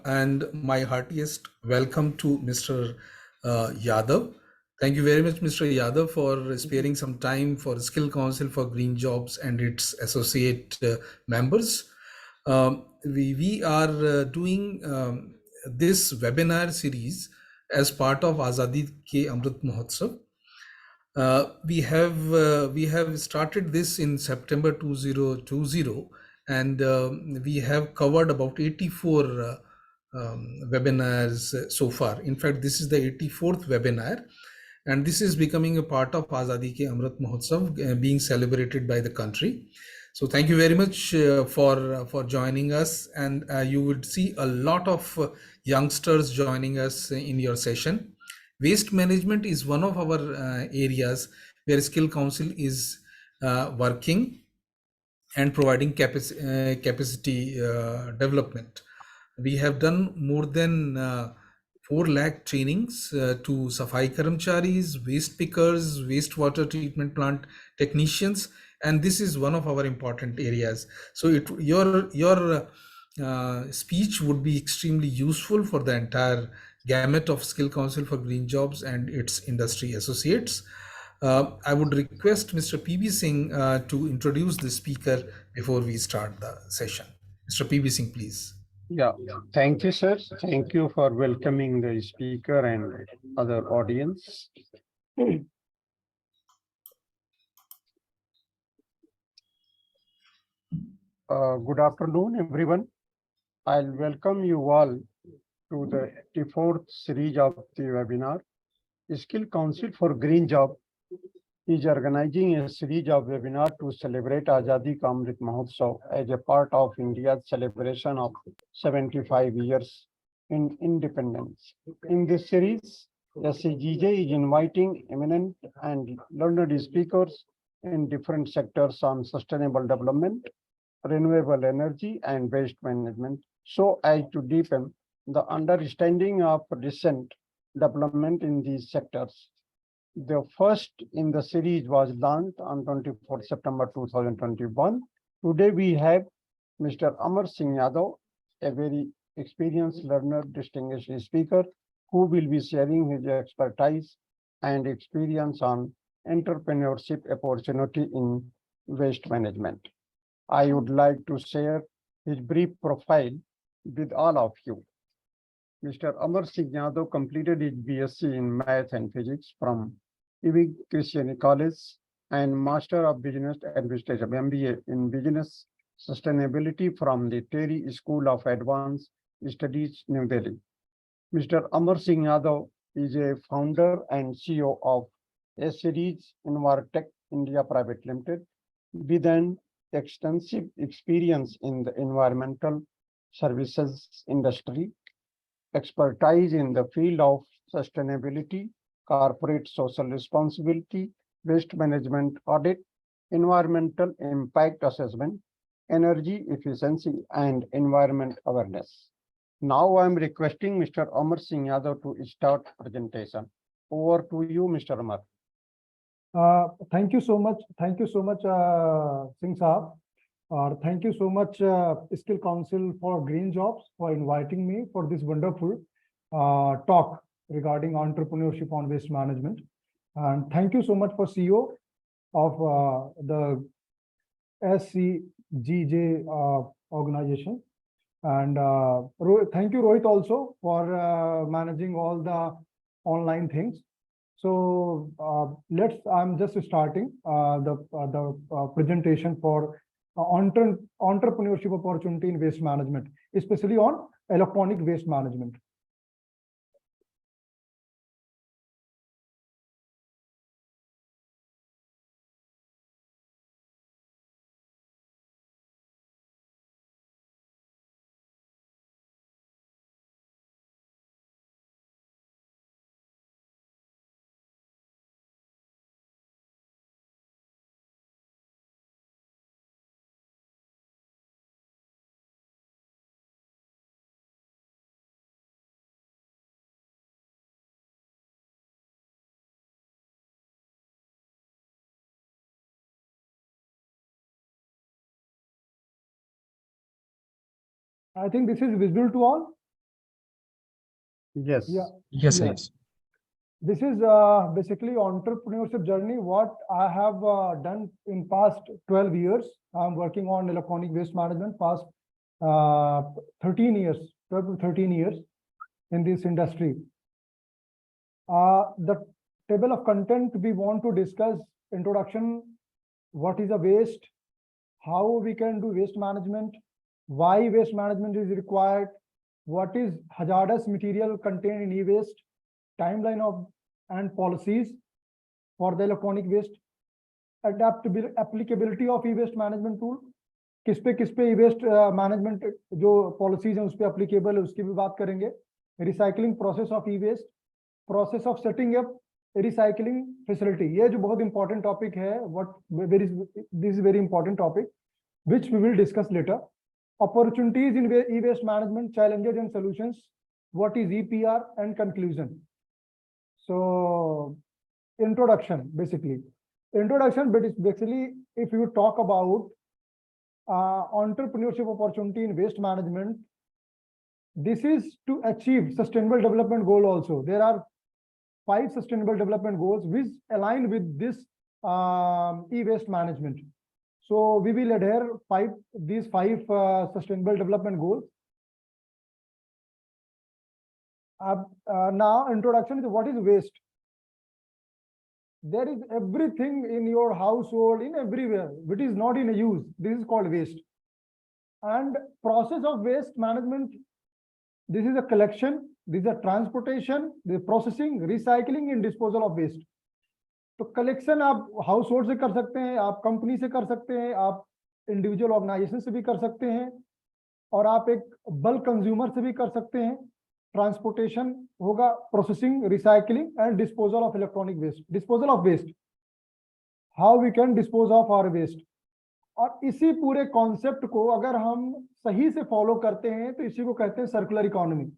and my heartiest welcome to Mr. Yadav. Thank you very much, Mr. Yadav, for sparing some time for Skill Council for Green Jobs and its associate members. We are doing this webinar series as part of Azadi Ke Amrit Mahotsav. We have started this in September 2020, and we have covered about 84 webinars so far. In fact, this is the 84th webinar, and this is becoming a part of Azadi Ke Amrit Mahotsav being celebrated by the country. So thank you very much for joining us, and you would see a lot of youngsters joining us in your session. Waste management is one of our areas where Skill Council is working and providing capacity development. We have done more than 4 lakh trainings to Safai Karamcharis, waste pickers, wastewater treatment plant technicians, and this is one of our important areas. So your speech would be extremely useful for the entire gamut of Skill Council for Green Jobs and its industry associates. I would request Mr. PB Singh to introduce the speaker before we start the session. Mr. PB Singh, please. Yeah, thank you, sir. Thank you for welcoming the speaker and other audience. Good afternoon, everyone. I'll welcome you all to the 84th series of the webinar. Skill Council for Green Job is organizing a series of webinars to celebrate Azadi Ka Amrit Mahotsav as a part of India's celebration of 75 years in independence. In this series, SCGJ is inviting eminent and learned speakers in different sectors on sustainable development, renewable energy, and waste management, so as to deepen the understanding of recent development in these sectors. The first in the series was launched on 24 September 2021. Today we have Mr. Amar Singh Yadav, a very experienced learner, distinguished speaker, who will be sharing his expertise and experience on entrepreneurship opportunity in waste management. I would like to share his brief profile with all of you. Mr. Amar Singh Yadav completed his BSc in Math and Physics from Ivy Christian College and Master of Business Administration, MBA in Business Sustainability from the Terry School of Advanced Studies, New Delhi. Mr. Amar Singh Yadav is a founder and CEO of S-Series Envirotech India Private Limited with an extensive experience in the environmental services industry, expertise in the field of sustainability, corporate social responsibility, waste management audit, environmental impact assessment, energy efficiency, and environment awareness. Now I'm requesting Mr. Amar Singh Yadav to start presentation. Over to you, Mr. Amar. Thank you so much. Thank you so much, Singh Saab. Thank you so much, Skill Council for Green Jobs, for inviting me for this wonderful talk regarding entrepreneurship on waste management. And thank you so much for CEO of the SCGJ organization. And thank you, Rohit, also for managing all the online things. So I'm just starting the presentation for entrepreneurship opportunity in waste management, especially on electronic waste management. I think this is visible to all. Yes. Yeah. Yes, Yeah. yes. This is basically entrepreneurship journey. What I have done in past 12 years. I'm working on electronic waste management past 13 years, 12 to 13 years in this industry. The table of content we want to discuss: introduction, what is a waste, how we can do waste management, why waste management is required, what is hazardous material contained in e-waste, timeline of and policies for the electronic waste, applicability of e-waste management tool, किस पे e-waste management जो policies हैं उस पे applicable है उसकी भी बात करेंगे, recycling process of e-waste, process of setting up recycling facility. ये जो बहुत important topic है, this is very important topic which we will discuss later. Opportunities in e-waste management, challenges and solutions, what is EPR, and conclusion. So introduction, basically but it's basically, if you talk about entrepreneurship opportunity in waste management, this is to achieve sustainable development goal. Also there are 5 sustainable development goals which align with this e-waste management. So we will adhere these five sustainable development goals. Now introduction is what is waste. There is everything in your household, in everywhere, which is not in a use. This is called waste. And process of waste management, this is a collection, this is a transportation, the processing, recycling and disposal of waste. तो collection आप house hold से कर सकते हैं, आप company से कर सकते हैं, आप इंडिविजुअल ऑर्गेनाइजेशन से भी कर सकते हैं, और आप एक बल्क कंज्यूमर से भी कर सकते हैं. ट्रांसपोर्टेशन होगा, processing, recycling and disposal of electronic waste. Disposal of waste, how we can dispose of our waste. और इसी पूरे कॉन्सेप्ट को अगर हम सही से फॉलो करते हैं तो इसी को कहते हैं सर्कुलर इकोनॉमी.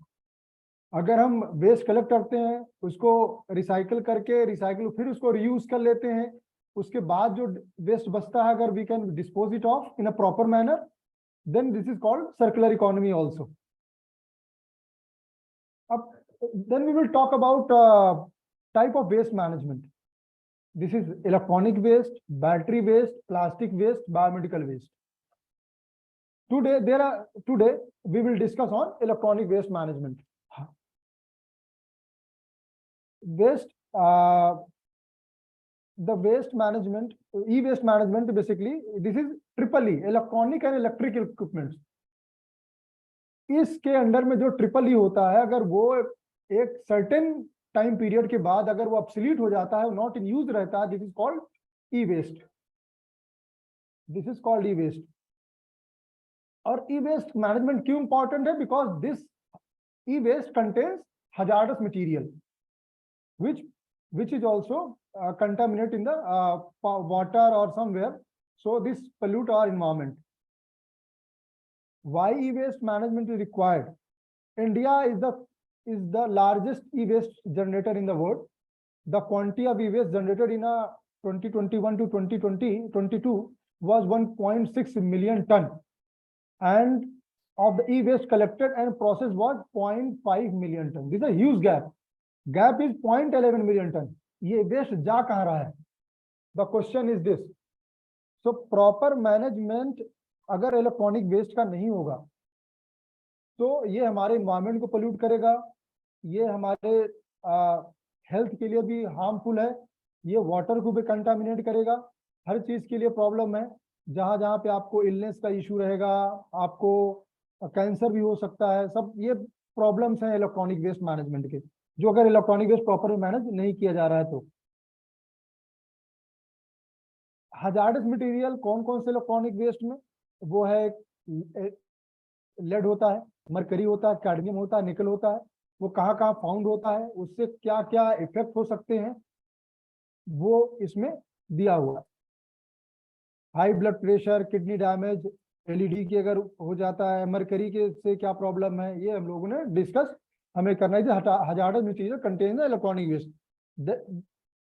अगर हम वेस्ट कलेक्ट करते हैं, उसको रिसाइकल करके फिर उसको रीयूज कर लेते हैं, उसके बाद जो वेस्ट बचता है अगर we can dispose it of in a proper manner, then this is called circular economy also. अब then we will talk about type of waste management. This is electronic waste, battery waste, plastic waste, biomedical waste. Today we will discuss on electronic waste management. Waste, the waste management, e-waste management, basically this is triple E, electronic and electric equipments. इसके under में जो triple E होता है, अगर वो एक certain time period के बाद अगर वो ऑब्सोलीट हो जाता है, नॉट इन यूज रहता है, this is called e waste. This is called e waste. और ई वेस्ट मैनेजमेंट क्यों इंपॉर्टेंट है? Because this e waste contains hazardous material which is also contaminate in the water or somewhere, so this pollute our environment. Why e-waste management is required? India is the largest e-waste generator in the world. The quantity of e-waste generated in 2021 to 2022 was 1.6 million ton, and of the e-waste collected and processed was 0.5 million ton. This is a huge gap. Gap is 0.11 million ton. ये waste जा कहाँ रहा है? The question is this. So proper management अगर electronic waste का नहीं होगा तो ये हमारे एनवायरनमेंट को पोल्यूट करेगा, ये हमारे हेल्थ के लिए भी हार्मफुल है, ये वाटर को भी कंटामिनेट करेगा. हर चीज के लिए प्रॉब्लम है. जहां जहां पे आपको इलनेस का इशू रहेगा, आपको कैंसर भी हो सकता है. सब ये प्रॉब्लम्स हैं इलेक्ट्रॉनिक वेस्ट मैनेजमेंट के, जो अगर इलेक्ट्रॉनिक वेस्ट प्रॉपर मैनेज नहीं किया जा रहा है तो. हजार्डस मटेरियल कौन कौन से इलेक्ट्रॉनिक वेस्ट में? वो है लेड होता है, मरकरी होता है, कैडमियम होता है, निकल होता है. वो कहाँ कहाँ फाउंड होता है, उससे क्या क्या इफेक्ट हो सकते हैं, वो इसमें दिया हुआ. High blood pressure, kidney damage, LED की अगर हो जाता है, मरकरी के से क्या प्रॉब्लम है, ये हम लोगों ने डिस्कस हमें करना है. Hazardous material contain electronic waste.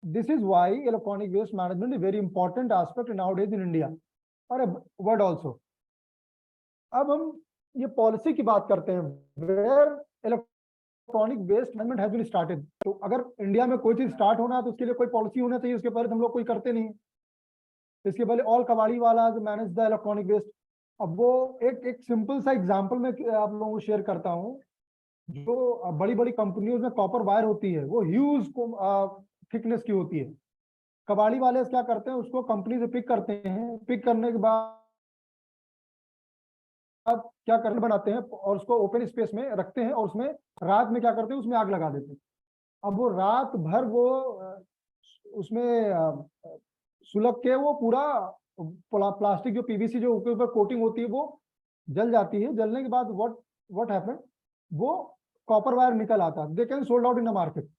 This is why electronic waste management is very important aspect nowadays in India और वर्ल्ड आल्सो. अब हम ये पॉलिसी की बात करते हैं, where electronic waste management has been started. तो अगर इंडिया में कोई चीज स्टार्ट होना है तो उसके लिए कोई पॉलिसी होना चाहिए, उसके पहले तो हम लोग कोई करते नहीं है। इसके पहले ऑल कबाड़ी वाला जो मैनेज द इलेक्ट्रॉनिक वेस्ट। अब वो एक सिंपल सा एग्जांपल मैं आप लोगों को शेयर करता हूँ। जो बड़ी बड़ी कंपनियों में कॉपर वायर होती है वो ह्यूज थिकनेस की होती है। कबाड़ी वाले क्या करते हैं, उसको कंपनी से पिक करते हैं, पिक करने के बाद क्या करने बनाते हैं और उसको ओपन स्पेस में रखते हैं और उसमें रात में क्या करते हैं, उसमें आग लगा देते हैं। अब वो रात भर वो उसमें सुलग के वो पूरा प्लास्टिक जो पीवीसी जो ऊपर कोटिंग होती है वो जल जाती है। जलने के बाद व्हाट हैपन, वो कॉपर वायर निकल आता है, they can sold out in the market.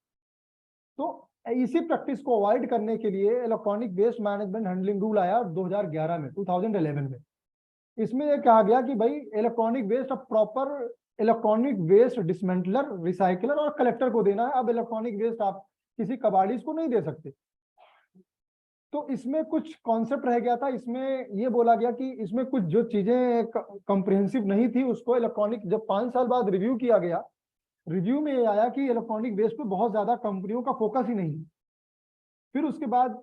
तो इसी प्रैक्टिस को अवॉइड करने के लिए electronic waste management handling rule आया 2011 में, 2011 में। इसमें यह कहा गया कि भाई इलेक्ट्रॉनिक वेस्ट अब प्रॉपर इलेक्ट्रॉनिक वेस्ट डिसमेंटलर, रिसाइकलर और कलेक्टर को देना है। अब इलेक्ट्रॉनिक वेस्ट आप किसी कबाड़ीज को नहीं दे सकते। तो इसमें कुछ कॉन्सेप्ट रह गया था, इसमें ये बोला गया कि इसमें कुछ जो चीजें कॉम्प्रिहेंसिव नहीं थी उसको इलेक्ट्रॉनिक, जब 5 साल बाद रिव्यू किया गया, रिव्यू में ये आया कि इलेक्ट्रॉनिक वेस्ट पे बहुत ज्यादा कंपनियों का फोकस ही नहीं है। फिर उसके बाद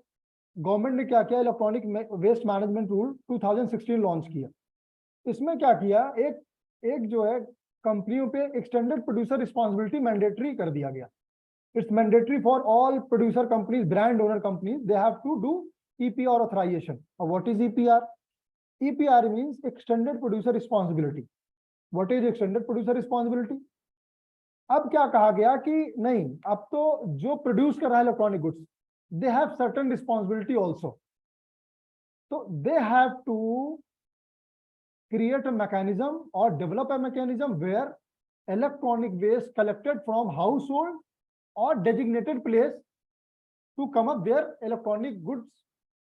गवर्नमेंट ने क्या किया, electronic waste management rule 2016 launch किया। इसमें क्या किया, एक जो है कंपनियों पे एक्सटेंडेड प्रोड्यूसर रिस्पॉन्सिबिलिटी मैंडेटरी कर दिया गया। It's mandatory for all producer companies, brand owner companies, they have to do EPR authorisation. और what is EPR? EPR means extended producer responsibility. What is extended producer responsibility? अब क्या कहा गया कि नहीं, अब तो जो प्रोड्यूस कर रहा है electronic goods, they have certain responsibility also. तो they have to create a mechanism or develop a mechanism where electronic waste collected from household or designated place to come up their electronic goods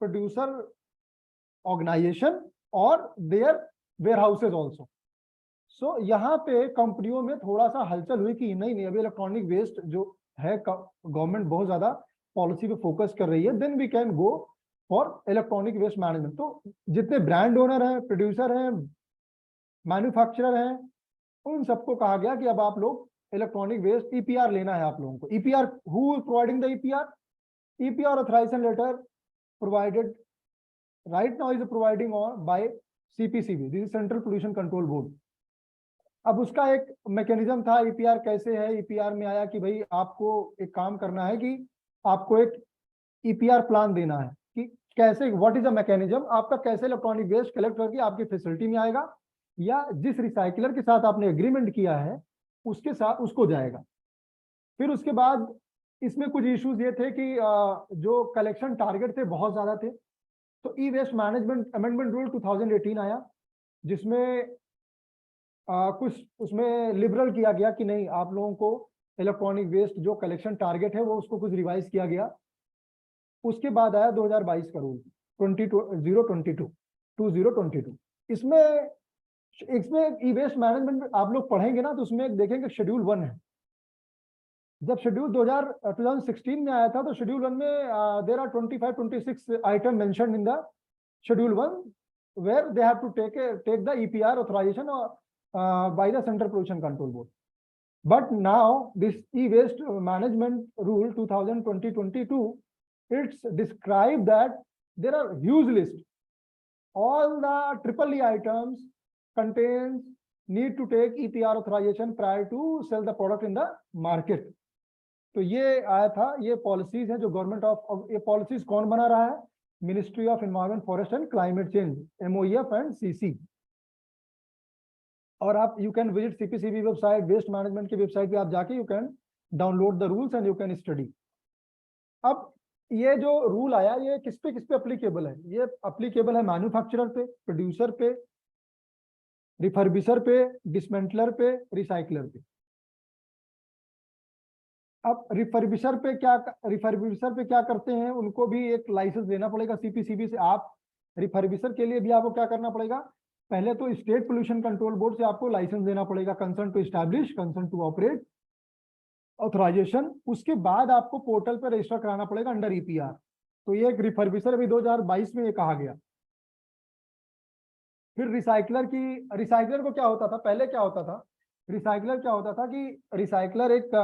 producer organization or their warehouses also. So यहाँ पे कंपनियों में थोड़ा सा हलचल हुई कि नहीं अभी इलेक्ट्रॉनिक वेस्ट जो है गवर्नमेंट बहुत ज्यादा पॉलिसी पे फोकस कर रही है, then we can go for electronic waste management. तो जितने ब्रांड ओनर हैं, प्रोड्यूसर हैं, मैन्युफैक्चरर हैं, उन सबको कहा गया कि अब आप लोग इलेक्ट्रॉनिक वेस्ट EPR लेना है आप लोगों को। EPR, who is providing the EPR? EPR authorisation letter provided right now is providing on by CPCB, this is central pollution control board. अब उसका एक मैकेनिज्म था, EPR कैसे है, EPR में आया कि भाई आपको एक काम करना है कि आपको एक EPR प्लान देना है कि कैसे, व्हाट इज द मैकेनिज्म, आपका कैसे इलेक्ट्रॉनिक वेस्ट कलेक्ट करके आपकी फैसिलिटी में आएगा या जिस रिसाइकलर के साथ आपने एग्रीमेंट किया है उसके साथ उसको जाएगा। फिर उसके बाद इसमें कुछ इश्यूज ये थे कि जो कलेक्शन टारगेट थे बहुत ज्यादा थे। तो ई वेस्ट मैनेजमेंट अमेंडमेंट रूल 2018 आया, जिसमें कुछ उसमें लिबरल किया गया कि नहीं, आप लोगों को इलेक्ट्रॉनिक वेस्ट जो कलेक्शन टारगेट है वो उसको कुछ रिवाइज किया गया। उसके बाद आया 2022 का रूल 2022। इसमें ई वेस्ट मैनेजमेंट आप लोग पढ़ेंगे ना तो उसमें देखेंगे शेड्यूल 1 है। जब शेड्यूल 2016 में आया था तो शेड्यूल 1 में there are 25-26 item mentioned in the schedule 1 where they have to take the EPR authorization by the Central Pollution Control Board. But now this e-waste management rule 2022, it's described that there are huge list. All the EEE items contains need to take EPR authorization prior to sell the product in the market. तो ये आया था, ये policies है जो government of, ये policies कौन बना रहा है? Ministry of environment, forest and climate change, MOEF and CC। और आप you can visit CPCB website, waste management की वेबसाइट पे आप जाके you can download the rules and you can study. अब ये जो रूल आया ये किस पे अप्लीकेबल है? ये अप्लीकेबल है मैन्युफैक्चरर पे, प्रोड्यूसर पे, रिफर्बिशर पे, डिसमेंटलर पे, रिसाइकलर पे। अब रिफर्बिशर पे क्या करते हैं, उनको भी एक लाइसेंस लेना पड़ेगा CPCB से। आप रिफर्बिशर के लिए भी आपको क्या करना पड़ेगा, पहले तो स्टेट पोल्यूशन कंट्रोल बोर्ड से आपको लाइसेंस देना पड़ेगा, concern to establish, concern to operate, authorisation. उसके बाद आपको पोर्टल पर रजिस्टर कराना पड़ेगा अंडर EPR। तो ये एक रिफर्बिशर अभी 2022 में ये कहा गया। फिर रिसाइकलर को क्या होता था, पहले क्या होता था रिसाइकलर क्या होता था कि रिसाइकलर एक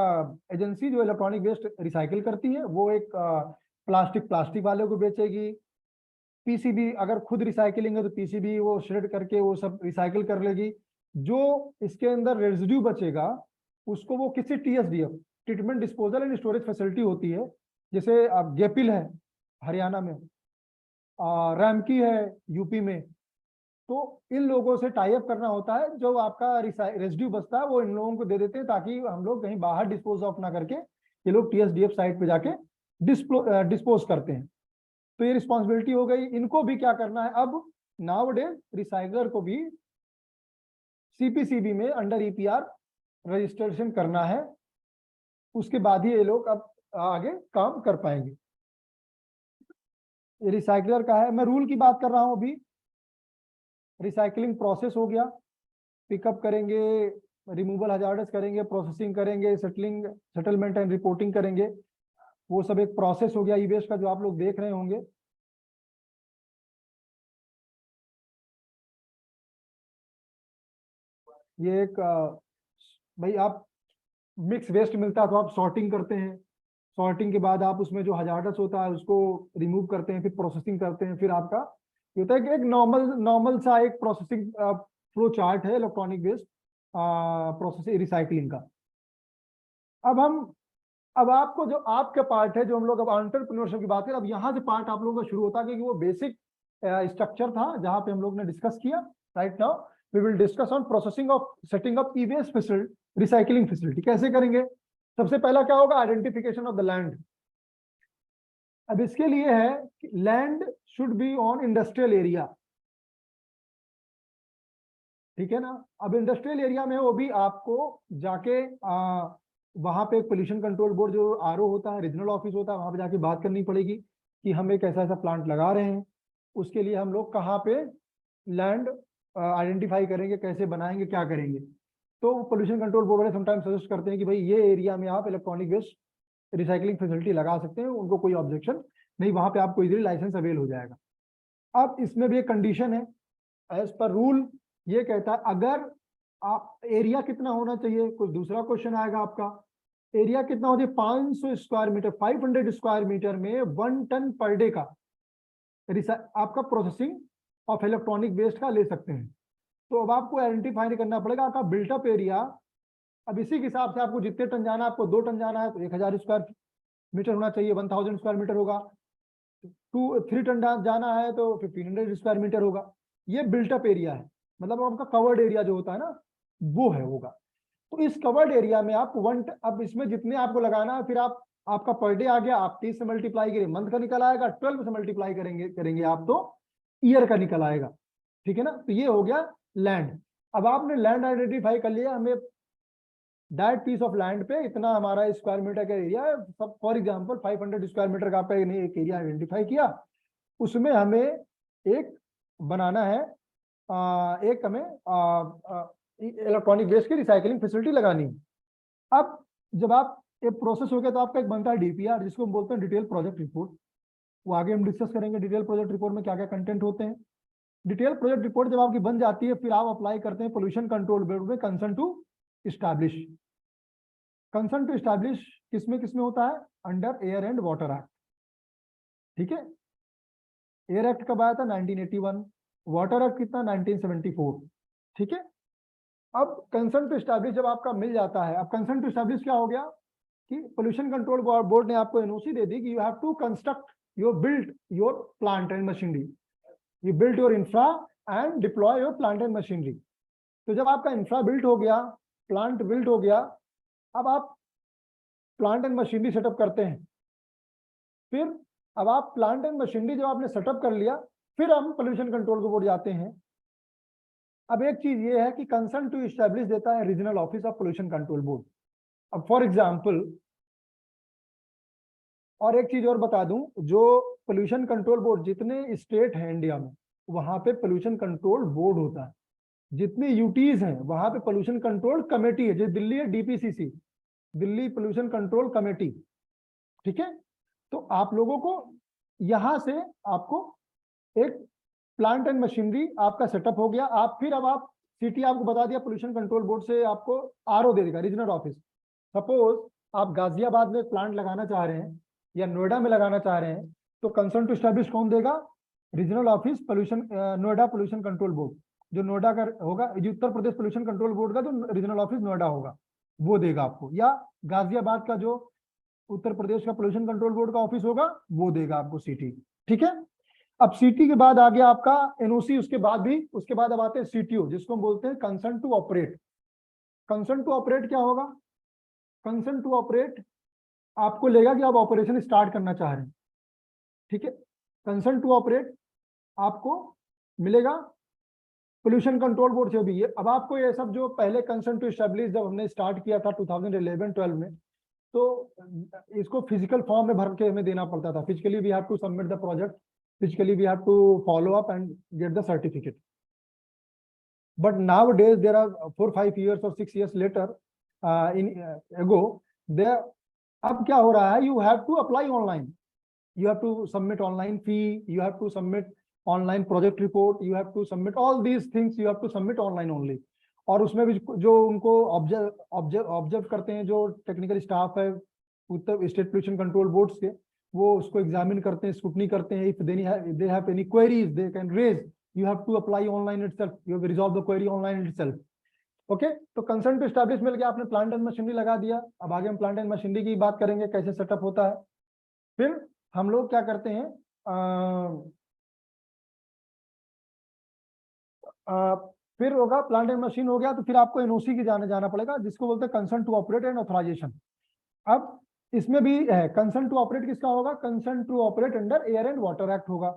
एजेंसी जो इलेक्ट्रॉनिक वेस्ट रिसाइकिल करती है, वो एक प्लास्टिक वाले को बेचेगी। पीसीबी अगर खुद रिसाइकलिंग है तो पीसीबी वो श्रेड करके वो सब रिसाइकिल कर लेगी। जो इसके अंदर रेजिड्यू बचेगा उसको वो किसी TSDF, treatment disposal and storage facility होती है, जैसे अब गेपिल है हरियाणा में, रैमकी है यूपी में, तो इन लोगों से टाई अप करना होता है। जो आपका रेजिड्यू बचता है वो इन लोगों को दे देते हैं, ताकि हम लोग कहीं बाहर डिस्पोज ऑफ ना करके ये लोग टीएसडीएफ साइट पे जाके डिस्पोज करते हैं। तो ये रिस्पॉन्सिबिलिटी हो गई। इनको भी क्या करना है अब, नाउअडेज रिसाइकलर को भी सीपीसीबी में अंडर ईपीआर रजिस्ट्रेशन करना है, उसके बाद ही ये लोग अब आगे काम कर पाएंगे। ये रिसाइकलर का है, मैं रूल की बात कर रहा हूं अभी। रिसाइकलिंग प्रोसेस हो गया, पिकअप करेंगे, रिमूवल हजार्डस करेंगे, प्रोसेसिंग करेंगे, सेटलमेंट एंड रिपोर्टिंग करेंगे, वो सब एक प्रोसेस हो गया ई वेस्ट का, जो आप लोग देख रहे होंगे। ये एक भाई आप मिक्स वेस्ट मिलता है तो आप सॉर्टिंग करते हैं, सॉर्टिंग के बाद आप उसमें जो हजार्डस होता है उसको रिमूव करते हैं, फिर प्रोसेसिंग करते हैं, फिर आपका ये होता है कि एक नॉर्मल सा एक प्रोसेसिंग फ्लो चार्ट है इलेक्ट्रॉनिक वेस्ट प्रोसेसिंग रिसाइकलिंग का। अब आपको जो आपका पार्ट है, जो हम लोग अब एंटरप्रेन्योरशिप की बात करें, अब यहाँ से पार्ट आप लोगों का शुरू होता है, क्योंकि वो बेसिक स्ट्रक्चर था जहाँ पे हम लोग ने डिस्कस किया। Right now we will discuss on processing of setting up e waste facility, recycling facility कैसे करेंगे। सबसे पहला क्या होगा, आइडेंटिफिकेशन ऑफ द लैंड। अब इसके लिए है कि land should be on industrial area, ठीक है ना। अब इंडस्ट्रियल एरिया में वो भी आपको जाके वहां पे पोल्यूशन कंट्रोल बोर्ड जो आरओ होता है, रीजनल ऑफिस होता है, वहां पे जाके बात करनी पड़ेगी कि हम एक ऐसा ऐसा प्लांट लगा रहे हैं। उसके लिए हम लोग कहाँ पे लैंड आइडेंटिफाई करेंगे, कैसे बनाएंगे, क्या करेंगे। तो पोल्यूशन कंट्रोल बोर्ड वाले समटाइम सजेस्ट करते हैं कि भाई ये एरिया में आप इलेक्ट्रॉनिक वेस्ट रिसाइकलिंग फैसिलिटी लगा सकते हैं, उनको कोई ऑब्जेक्शन नहीं, वहां पे आपको इजीली लाइसेंस अवेल हो जाएगा। अब इसमें भी एक कंडीशन है, एज पर रूल ये कहता है अगर आप एरिया कितना होना चाहिए, कुछ दूसरा क्वेश्चन आएगा आपका, एरिया कितना हो चाहिए, 500 स्क्वायर मीटर, 500 स्क्वायर मीटर में 1 टन पर डे का आपका प्रोसेसिंग ऑफ इलेक्ट्रॉनिक वेस्ट का ले सकते हैं। तो अब आपको आइडेंटिफाई करना पड़ेगा आपका बिल्टअप एरिया। अब इसी के हिसाब से आपको जितने टन जाना है, आपको 2 टन जाना है तो 1000 स्क्वायर मीटर होना चाहिए, 1000 स्क्वायर मीटर होगा। 3 टन जाना है तो 1500 स्क्वायर मीटर होगा। ये बिल्टअप एरिया है, मतलब आपका कवर्ड एरिया जो होता है ना, वो है होगा। तो इस कवर्ड एरिया में आप अब इसमें जितने आपको लगाना है, फिर आपका पर डे आ गया, आप 30 से मल्टीप्लाई करिए, मंथ का निकल आएगा, 12 से मल्टीप्लाई करेंगे आप तो ईयर का निकल आएगा, ठीक है ना। तो ये हो गया लैंड। अब आपने लैंड आइडेंटिफाई कर लिया, हमें दैट पीस ऑफ लैंड पे इतना हमारा स्क्वायर मीटर का एरिया है, सब फॉर एग्जांपल 500 स्क्वायर मीटर का आपका एक एरिया आइडेंटिफाई किया, उसमें हमें एक बनाना है, एक हमें इलेक्ट्रॉनिक वेस्ट की रिसाइकलिंग फैसिलिटी लगानी है। अब जब आप ये प्रोसेस हो गया तो आपका एक बनता है डीपीआर, जिसको हम बोलते हैं डिटेल प्रोजेक्ट रिपोर्ट। वो आगे हम डिस्कस करेंगे डिटेल प्रोजेक्ट रिपोर्ट में क्या क्या कंटेंट होते हैं। डिटेल प्रोजेक्ट रिपोर्ट जब आपकी बन जाती है, फिर आप अप्लाई करते हैं पोल्यूशन कंट्रोल बोर्ड में concern to establish. Concern to establish किसमें होता है, under air and water act, ठीक है। एयर एक्ट कब आया था, 1981। वाटर एक्ट कितना, 1974, ठीक है। अब कंसर्न टू एस्टैब्लिश जब आपका मिल जाता है, अब कंसर्न टू एस्टैब्लिश क्या हो गया कि पोल्यूशन कंट्रोल बोर्ड ने आपको एनओसी दे दी कि you have to construct build your plant and machinery, you build your infra and deploy your plant and machinery. तो जब आपका इंफ्रा बिल्ड हो गया, प्लांट बिल्ड हो गया, अब आप प्लांट एंड मशीनरी सेटअप करते हैं। फिर अब आप प्लांट एंड मशीनरी जब आपने सेटअप कर लिया, फिर हम पोल्यूशन कंट्रोल बोर्ड जाते हैं। अब एक चीज ये है कि कंसर्न टू एस्टैब्लिश देता है regional office of pollution control board. अब फॉर एग्जांपल और एक चीज और बता दूं, जो पोल्यूशन कंट्रोल बोर्ड जितने स्टेट हैं इंडिया में, वहां पे पोल्यूशन कंट्रोल बोर्ड होता है। जितनी यूटीज हैं वहां पे पोल्यूशन कंट्रोल कमेटी है, जो दिल्ली है DPCC, Delhi pollution control committee, ठीक है। तो आप लोगों को यहां से आपको एक प्लांट एंड मशीनरी आपका सेटअप हो गया। अब आप सिटी आपको बता दिया, पोल्यूशन कंट्रोल बोर्ड से आपको आरओ दे देगा, रीजनल ऑफिस। सपोज आप गाजियाबाद में प्लांट लगाना चाह रहे हैं या नोएडा में लगाना चाह रहे हैं, तो कंसर्न टू एस्टैब्लिश कौन देगा? Regional office pollution, Noida pollution control board, जो नोएडा का होगा, जो Uttar Pradesh pollution control board का जो रीजनल ऑफिस नोएडा होगा वो देगा आपको, या गाजियाबाद का जो उत्तर प्रदेश का पोल्यूशन कंट्रोल बोर्ड का ऑफिस होगा वो देगा आपको सिटी। ठीक है, अब सिटी के बाद आ गया आपका एनओसी, उसके बाद अब आते हैं सीटीओ, जिसको हम बोलते हैं concern to operate. Concern to operate क्या होगा? कंसर्न टू ऑपरेट आपको लेगा कि आप ऑपरेशन स्टार्ट करना चाह रहे हैं। ठीक है, कंसर्न टू ऑपरेट आपको मिलेगा पोल्यूशन कंट्रोल बोर्ड से भी। ये अब आपको ये सब जो पहले कंसर्न टू एस्टैब्लिश जब हमने स्टार्ट किया था 2011-12 में, तो इसको फिजिकल फॉर्म में भर के हमें देना पड़ता था। Physically we have to submit the project, physically we have to follow up and get the certificate. But nowadays there are 4-5 years or 6 years later ago, there अब क्या हो रहा है? You have to apply online, you have to submit online fee, you have to submit online project report, you have to submit all these things, you have to submit online only. और उसमें भी जो उनको observe करते हैं, जो technical staff है Uttar state pollution control boards के, वो उसको एग्जामिन करते हैं, स्क्रूटनी करते हैं। If they have any queries they can raise, you have to apply online itself, you have resolve the query online itself. Okay, तो कंसर्न टू एस्टैब्लिश मिल गया, आपने प्लांट एंड मशीनरी लगा दिया। अब आगे हम प्लांट एंड मशीनरी की बात करेंगे, कैसे सेटअप होता है। फिर हम लोग क्या करते हैं, फिर होगा प्लांट एंड मशीन हो गया, तो फिर आपको एनओसी की जाना पड़ेगा, जिसको बोलते हैं concern to operate and authorization. अब इसमें भी है कंसर्न टू ऑपरेट किसका होगा? Concern to operate under air and water act होगा।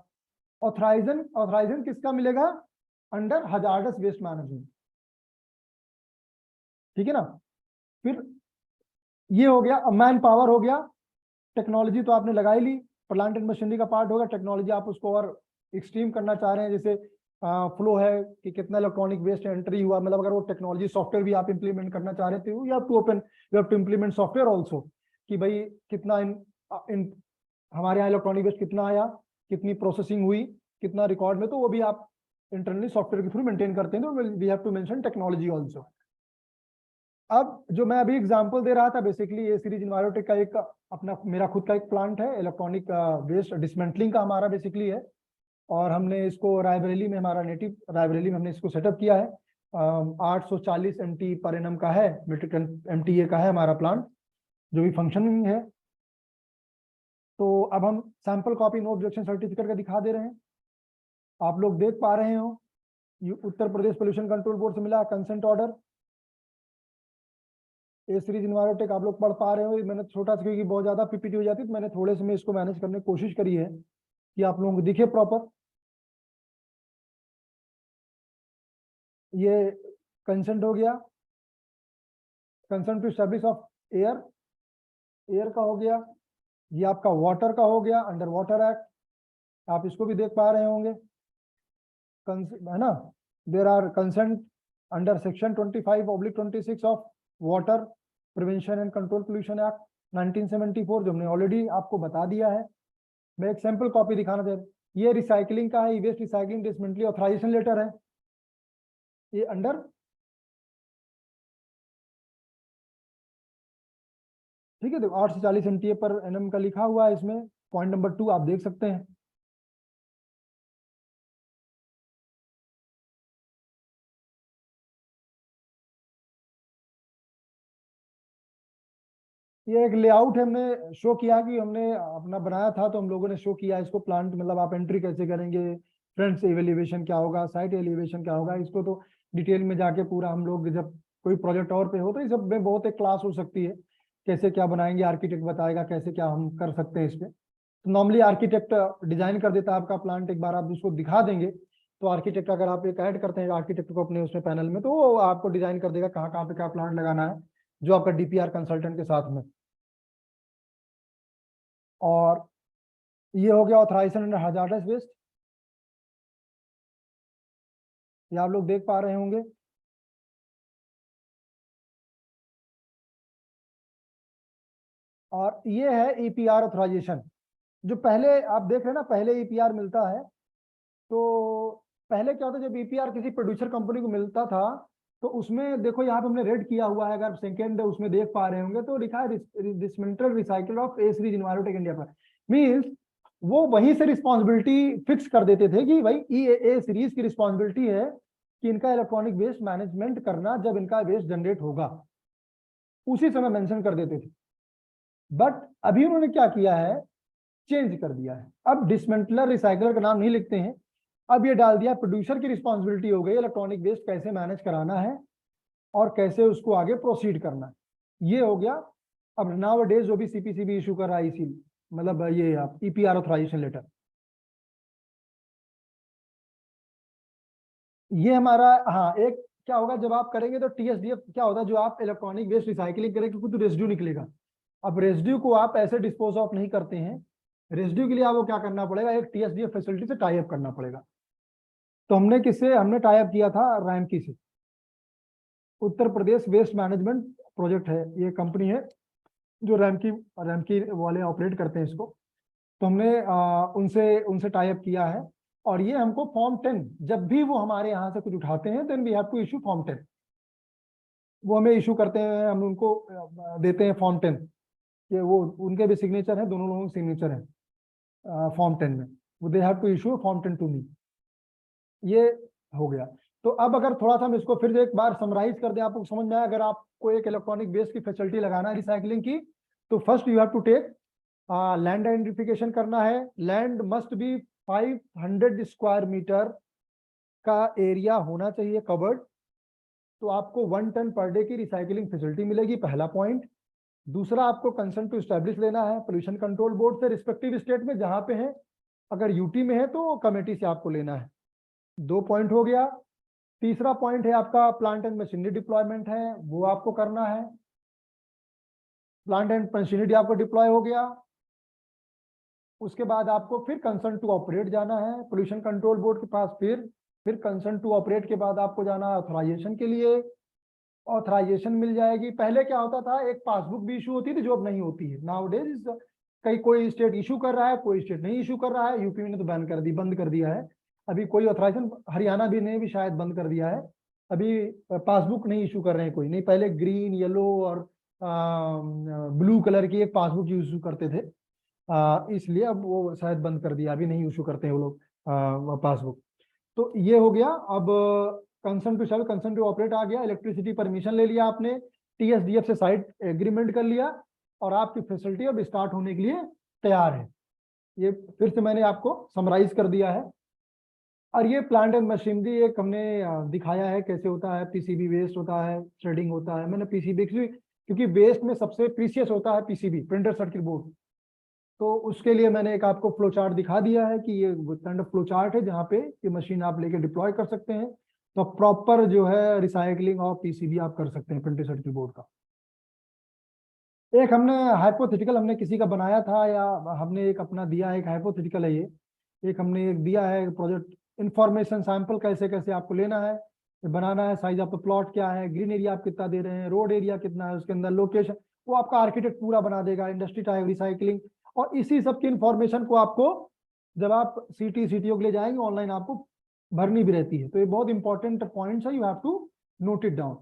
ऑथराइजेशन किसका मिलेगा? Under hazardous waste management. ठीक है ना। फिर ये हो गया, मैन पावर हो गया, टेक्नोलॉजी तो आपने लगाई ली, प्लांट एंड मशीनरी का पार्ट होगा। टेक्नोलॉजी आप उसको और एक्सट्रीम करना चाह रहे हैं, जैसे फ्लो है कि कितना इलेक्ट्रॉनिक वेस्ट एंट्री हुआ, मतलब अगर वो टेक्नोलॉजी सॉफ्टवेयर भी आप इंप्लीमेंट करना चाह रहे थे, you have to open, you have to implement software also, कि भाई कितना हमारे यहाँ इलेक्ट्रॉनिक वेस्ट कितना आया, कितनी प्रोसेसिंग हुई, कितना रिकॉर्ड में, तो वो भी आप इंटरनली सॉफ्टवेयर के थ्रू मेंटेन करते हैं, तो we have to mention technology also. अब जो मैं अभी एग्जांपल दे रहा था, बेसिकली ये सीरीज इन्वायरोटेक का एक अपना मेरा खुद का एक प्लांट है, इलेक्ट्रॉनिक वेस्ट डिसमेंटलिंग का हमारा बेसिकली है, और हमने इसको रायबरेली में, हमारा नेटिव रायबरेली में हमने इसको सेटअप किया है। 840 MT पर एनम का है, मीट्रिक टन MTA का है हमारा प्लांट, जो भी फंक्शनिंग है। तो अब हम sample copy no objection certificate का दिखा दे रहे हैं, आप लोग देख पा रहे हो। Uttar Pradesh pollution control board से मिला कंसेंट ऑर्डर, ए सीरीज इन्वायरोटेक आप लोग पढ़ पा रहे हो। मैंने छोटा सा, क्योंकि बहुत ज्यादा पीपीटी हो जाती है, तो मैंने थोड़े से में इसको मैनेज करने की कोशिश करी है कि आप लोगों को दिखे प्रॉपर। ये कंसेंट हो गया, consent to establish of air का हो गया, ये आपका वाटर का हो गया अंडर वाटर एक्ट, आप इसको भी देख पा रहे होंगे, है ना। There are consent under section 25/26 of water prevention and control pollution act 1974, जो हमने ऑलरेडी आपको बता दिया है। मैं एक सैंपल कॉपी दिखाना चाहता हूँ, ये रिसाइकलिंग का है, वेस्ट रिसाइकलिंग डिसमेंटली ऑथराइजेशन लेटर है, ये अंडर, ठीक है, देखो 840 MTA पर एनएम का लिखा हुआ है इसमें। पॉइंट नंबर 2 आप देख सकते हैं, ये एक लेआउट है, हमने शो किया कि हमने अपना बनाया था, तो हम लोगों ने शो किया इसको। प्लांट मतलब आप एंट्री कैसे करेंगे, फ्रंट से एलिवेशन क्या होगा, साइड एलिवेशन क्या होगा, इसको तो डिटेल में जाके पूरा हम लोग जब कोई प्रोजेक्ट और पे हो, तो इस सब में बहुत एक क्लास हो सकती है, कैसे क्या बनाएंगे, आर्किटेक्ट बताएगा कैसे क्या हम कर सकते हैं इस पे। तो नॉर्मली आर्किटेक्ट डिजाइन कर देता है आपका प्लांट, एक बार आप उसको दिखा देंगे तो आर्किटेक्ट, अगर आप एक ऐड करते हैं आर्किटेक्ट को अपने उसमें पैनल में, तो वो आपको डिजाइन कर देगा कहाँ कहाँ पे क्या प्लांट लगाना है, जो आपका DPR कंसल्टेंट के साथ में। और ये हो गया ऑथराइजेशन अंडर हजार्डस वेस्ट, ये आप लोग देख पा रहे होंगे। और ये है EPR ऑथराइजेशन, जो पहले आप देख रहे हैं ना, पहले EPR मिलता है, तो पहले क्या होता, जब ईपीआर किसी प्रोड्यूसर कंपनी को मिलता था तो उसमें देखो यहाँ पे हमने रेड किया हुआ है, अगर सेकंड उसमें देख पा रहे होंगे तो लिखा है dismantle recycle of a series Envirotech India पर। मींस वो वहीं से रिस्पॉन्सिबिलिटी फिक्स कर देते थे कि भाई ए सीरीज की रिस्पॉन्सिबिलिटी है कि इनका इलेक्ट्रॉनिक वेस्ट मैनेजमेंट करना जब इनका वेस्ट जनरेट होगा, उसी समय मेंशन कर देते थे। बट अभी उन्होंने क्या किया है, चेंज कर दिया है। अब डिसमेंटलर रिसाइकलर का नाम नहीं लिखते हैं, अब ये डाल दिया प्रोड्यूसर की रिस्पॉन्सिबिलिटी हो गई इलेक्ट्रॉनिक वेस्ट कैसे मैनेज कराना है और कैसे उसको आगे प्रोसीड करना है, ये हो गया। अब नाउ डेज जो भी सीपीसीबी इशू कर रहा है, इसी मतलब ये आप ईपीआर ऑथराइजेशन लेटर, ये हमारा, हाँ एक क्या होगा जब आप करेंगे तो टीएसडीएफ क्या होता है, जो आप इलेक्ट्रॉनिक वेस्ट रिसाइकलिंग करेंगे कुछ रेसिड्यू निकलेगा। अब रेसिड्यू को आप ऐसे डिस्पोज ऑफ नहीं करते हैं, रेसिड्यू के लिए आपको क्या करना पड़ेगा, एक टीएसडीएफ फैसिलिटी से टाई अप करना पड़ेगा। तो हमने टाई अप किया था रैमकी से, Uttar Pradesh waste management project है, ये कंपनी है जो रैमकी वाले ऑपरेट करते हैं इसको। तो हमने उनसे उनसे टाई अप किया है, और ये हमको फॉर्म 10 जब भी वो हमारे यहाँ से कुछ उठाते हैं then we have to issue form 10, वो हमें इशू करते हैं, हम उनको देते हैं फॉर्म 10, कि वो उनके भी सिग्नेचर है, दोनों लोगों के सिग्नेचर है फॉर्म 10 में, वो they have to issue form 10 to me. ये हो गया। तो अब अगर थोड़ा सा हम इसको फिर एक बार समराइज कर दें, आपको समझ में आया, अगर आपको एक इलेक्ट्रॉनिक वेस्ट की फैसिलिटी लगाना है रिसाइकलिंग की, तो first you have to take land identification करना है। Land must be 500 square meter का एरिया होना चाहिए कवर्ड, तो आपको 1 टन पर डे की रिसाइकलिंग फैसिलिटी मिलेगी, पहला पॉइंट। दूसरा, आपको कंसेंट टू एस्टैब्लिश लेना है पोल्यूशन कंट्रोल बोर्ड से, रिस्पेक्टिव स्टेट में जहां पे है, अगर यूटी में है तो कमेटी से आपको लेना है। 2 पॉइंट हो गया। तीसरा पॉइंट है आपका प्लांट एंड मशीनरी डिप्लॉयमेंट है, वो आपको करना है। प्लांट एंड मशीनरी आपको डिप्लॉय हो गया, उसके बाद आपको फिर कंसर्न टू ऑपरेट जाना है पोल्यूशन कंट्रोल बोर्ड के पास, फिर कंसर्न टू ऑपरेट के बाद आपको जाना है ऑथराइजेशन के लिए, ऑथराइजेशन मिल जाएगी। पहले क्या होता था, एक पासबुक भी इशू होती थी जो अब नहीं होती है नाउ डेज। कई कोई स्टेट इशू कर रहा है, कोई स्टेट नहीं इशू कर रहा है, यूपी ने तो बैन कर दी, बंद कर दिया है अभी कोई ऑथराइजेशन, हरियाणा भी ने भी शायद बंद कर दिया है अभी, पासबुक नहीं इशू कर रहे हैं कोई नहीं। पहले ग्रीन, येलो और ब्लू कलर की एक पासबुक इशू करते थे, इसलिए अब वो शायद बंद कर दिया, अभी नहीं इशू करते हैं वो लोग पासबुक। तो ये हो गया। अब कंसर्न टू ऑपरेट आ गया, इलेक्ट्रिसिटी परमिशन ले लिया आपने, टीएसडीएफ से साइट एग्रीमेंट कर लिया, और आपकी फैसिलिटी अब स्टार्ट होने के लिए तैयार है। ये फिर से मैंने आपको समराइज कर दिया है। और ये प्लांट एंड मशीनरी एक हमने दिखाया है कैसे होता है, पीसीबी वेस्ट होता है, थ्रेडिंग होता है। मैंने पीसीबी, क्योंकि वेस्ट में सबसे प्रीशियस होता है पीसीबी, प्रिंटर सर्किट बोर्ड, तो उसके लिए मैंने एक आपको फ्लो चार्ट दिखा दिया है कि ये काइंड ऑफ फ्लो चार्ट है जहाँ पे ये मशीन आप लेके डिप्लॉय कर सकते हैं। तो प्रॉपर जो है रिसाइकलिंग और पीसीबी आप कर सकते हैं प्रिंटेड सर्किट बोर्ड का। एक हमने हाइपोथेटिकल हमने किसी का बनाया था, या हमने एक अपना दिया है, एक हाइपोथेटिकल है ये, एक हमने एक दिया है प्रोजेक्ट इंफॉर्मेशन सैंपल, कैसे कैसे आपको लेना है, बनाना है, साइज ऑफ द प्लॉट क्या है, ग्रीन एरिया आप कितना दे रहे हैं, रोड एरिया कितना है, उसके अंदर लोकेशन, वो आपका आर्किटेक्ट पूरा बना देगा, इंडस्ट्री टाइप रिसाइकलिंग। और इसी सब की इंफॉर्मेशन को आपको जब आप सीटीओ के लिए जाएंगे ऑनलाइन आपको भरनी भी रहती है। तो ये बहुत इंपॉर्टेंट पॉइंट्स है, you have to note it down,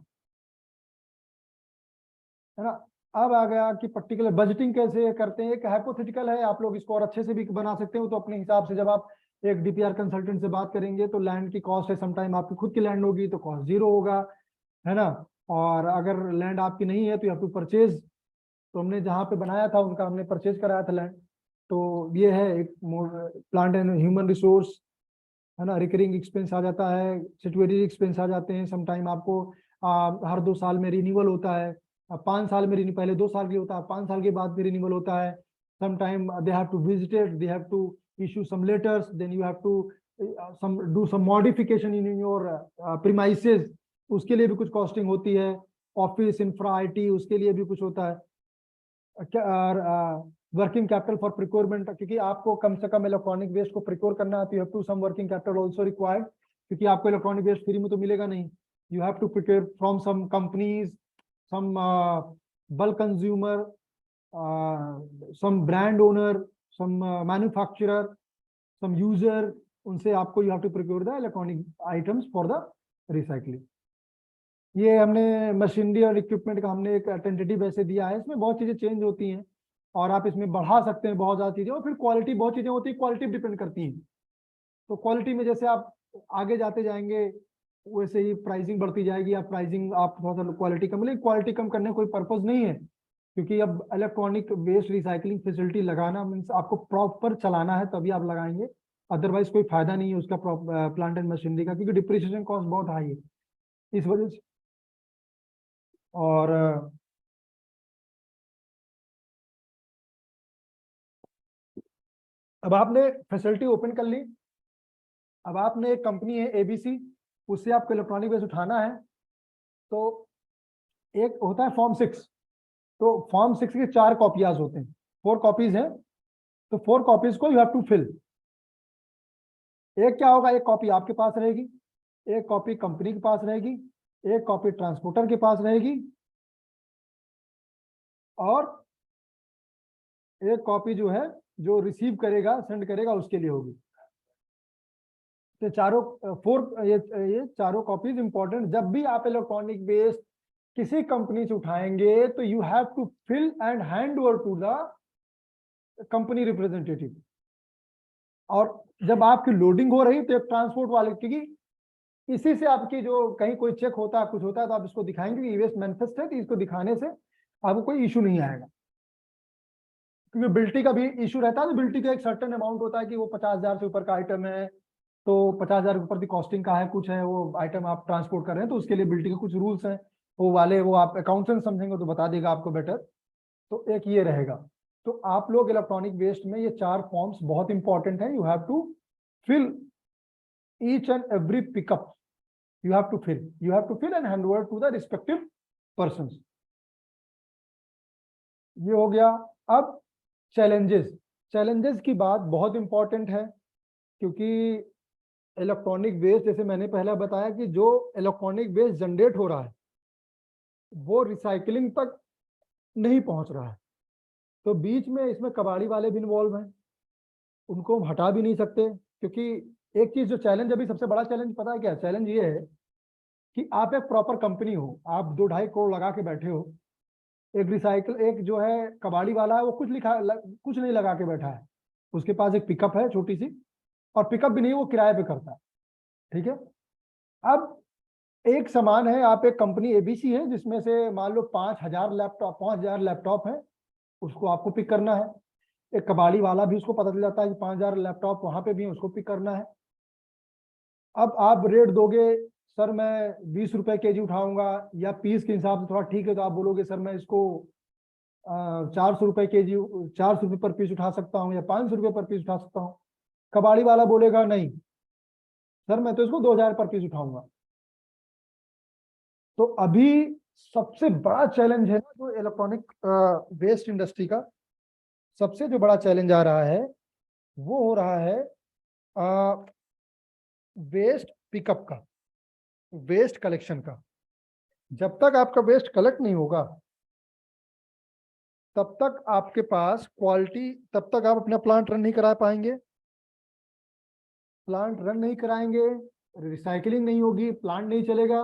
है ना। अब आ गया कि पर्टिकुलर बजटिंग कैसे करते हैं। एक हाइपोथेटिकल है, आप लोग इसको और अच्छे से भी बना सकते हो, तो अपने हिसाब से जब आप एक डीपीआर कंसल्टेंट से बात करेंगे तो लैंड की कॉस्ट है, समटाइम आपकी खुद की लैंड होगी तो कॉस्ट 0 होगा, है ना। और अगर लैंड आपकी नहीं है तो यू हैव टू परचेज, तो हमने जहाँ पे बनाया था उनका हमने परचेज कराया था लैंड। तो ये है एक प्लांट एंड ह्यूमन रिसोर्स, है ना, रिकरिंग एक्सपेंस आ जाता है, सिक्योरिटी एक्सपेंस आ जाते हैं। समटाइम आपको हर 2 साल में रिन्यूअल होता है, 5 साल में पहले 2 साल की होता है, 5 साल के बाद फिर रिन्यूअल होता है। Sometime they have to visit it, they have to issue some letters, then you have to do some modification in your premises, उसके लिए भी कुछ कॉस्टिंग होती है। ऑफिस इंफ्रा आईटी, उसके लिए भी कुछ होता है। वर्किंग कैपिटल फॉर प्रिक्योरमेंट, क्योंकि आपको कम से कम इलेक्ट्रॉनिक वेस्ट को प्रिक्योर करना है तो you have to some working capital also required, क्योंकि आपको इलेक्ट्रॉनिक वेस्ट फ्री में तो मिलेगा नहीं, you have to procure from some companies, some bulk consumer, some brand owner, some manufacturer, some user, उनसे आपको you have to procure the electronic items for the recycling. ये हमने मशीनरी और equipment का हमने एक टेंटेटिव ऐसे दिया है, इसमें बहुत चीजें चेंज होती हैं और आप इसमें बढ़ा सकते हैं बहुत ज्यादा चीजें, और फिर क्वालिटी बहुत चीजें होती है, क्वालिटी डिपेंड करती है। तो क्वालिटी में जैसे आप आगे जाते जाएंगे वैसे ही प्राइसिंग बढ़ती जाएगी, आप प्राइसिंग आप थोड़ा सा क्वालिटी कम, लेकिन क्वालिटी कम करने का कोई पर्पज नहीं है, क्योंकि अब इलेक्ट्रॉनिक वेस्ट रिसाइकलिंग फैसिलिटी लगाना मीन्स आपको प्रॉपर चलाना है तभी आप लगाएंगे, अदरवाइज कोई फायदा नहीं है उसका प्लांट एंड मशीनरी का, क्योंकि डिप्रिसिएशन कॉस्ट बहुत हाई है इस वजह से। और अब आपने फैसिलिटी ओपन कर ली, अब आपने एक कंपनी है एबीसी, उससे आपको इलेक्ट्रॉनिक वेस्ट उठाना है, तो एक होता है फॉर्म 6, तो फॉर्म 6 के 4 कॉपियाज होते हैं, 4 कॉपीज हैं, तो 4 कॉपीज को यू हैव टू फिल। एक क्या होगा, एक कॉपी आपके पास रहेगी, एक कॉपी कंपनी के पास रहेगी, एक कॉपी ट्रांसपोर्टर के पास रहेगी, और एक कॉपी जो है जो रिसीव करेगा सेंड करेगा उसके लिए होगी। तो चारों 4 ये चारों कॉपीज इंपॉर्टेंट, जब भी आप इलेक्ट्रॉनिक वेस्ट किसी कंपनी से उठाएंगे तो you have to fill and hand over to the company representative. और जब आपकी लोडिंग हो रही तो एक ट्रांसपोर्ट वाले, क्योंकि इसी से आपकी जो कहीं कोई चेक होता है कुछ होता है तो आप इसको दिखाएंगे कि वेस्ट मैनिफेस्ट है, तो इसको दिखाने से आपको कोई इशू नहीं आएगा, क्योंकि बिल्टी का भी इशू रहता है। तो बिल्टी का एक सर्टेन अमाउंट होता है कि वो 50,000 से ऊपर का आइटम है, तो 50,000 के ऊपर की कॉस्टिंग का है, कुछ है वो आइटम आप ट्रांसपोर्ट कर रहे हैं, तो उसके लिए बिल्टी के कुछ रूल्स हैं, वो वाले वो आप अकाउंटेंट समझेंगे तो बता देगा आपको बेटर। तो एक ये रहेगा। तो आप लोग इलेक्ट्रॉनिक वेस्ट में ये 4 फॉर्म्स बहुत इंपॉर्टेंट है, you have to fill each and every pickup, you have to fill and hand over to the respective persons। ये हो गया। अब चैलेंजेस की बात बहुत इंपॉर्टेंट है, क्योंकि इलेक्ट्रॉनिक वेस्ट जैसे मैंने पहले बताया कि जो इलेक्ट्रॉनिक वेस्ट जनरेट हो रहा है वो रिसाइकलिंग तक नहीं पहुंच रहा है, तो बीच में इसमें कबाड़ी वाले भी इन्वॉल्व हैं, उनको हम हटा भी नहीं सकते, क्योंकि एक चीज जो चैलेंज अभी सबसे बड़ा चैलेंज पता है क्या, चैलेंज ये है कि आप एक प्रॉपर कंपनी हो, आप 2-2.5 करोड़ लगा के बैठे हो, एक जो है कबाड़ी वाला है वो कुछ नहीं लगा के बैठा है, उसके पास एक पिकअप है छोटी सी, और पिकअप भी नहीं वो किराए पे करता है, ठीक है। अब एक सामान है, आप एक कंपनी एबीसी है जिसमें से मान लो 5,000 लैपटॉप है, उसको आपको पिक करना है। एक कबाड़ी वाला भी उसको पता चल जाता है कि 5,000 लैपटॉप वहां पे भी है, उसको पिक करना है। अब आप रेट दोगे, सर मैं 20 रुपए केजी उठाऊंगा, या पीस के हिसाब से थोड़ा ठीक है तो आप बोलोगे सर मैं इसको 400 रुपए केजी 400 रुपये पर पीस उठा सकता हूँ, या 500 रुपये पर पीस उठा सकता हूँ। कबाड़ी वाला बोलेगा नहीं सर मैं तो इसको 2,000 पर पीस उठाऊंगा। तो अभी सबसे बड़ा चैलेंज है जो इलेक्ट्रॉनिक वेस्ट इंडस्ट्री का सबसे जो बड़ा चैलेंज आ रहा है वो हो रहा है वेस्ट पिकअप का, वेस्ट कलेक्शन का। जब तक आपका वेस्ट कलेक्ट नहीं होगा तब तक आपके पास क्वालिटी, तब तक आप अपना प्लांट रन नहीं करा पाएंगे, प्लांट रन नहीं कराएंगे, रिसाइकलिंग नहीं होगी, प्लांट नहीं चलेगा,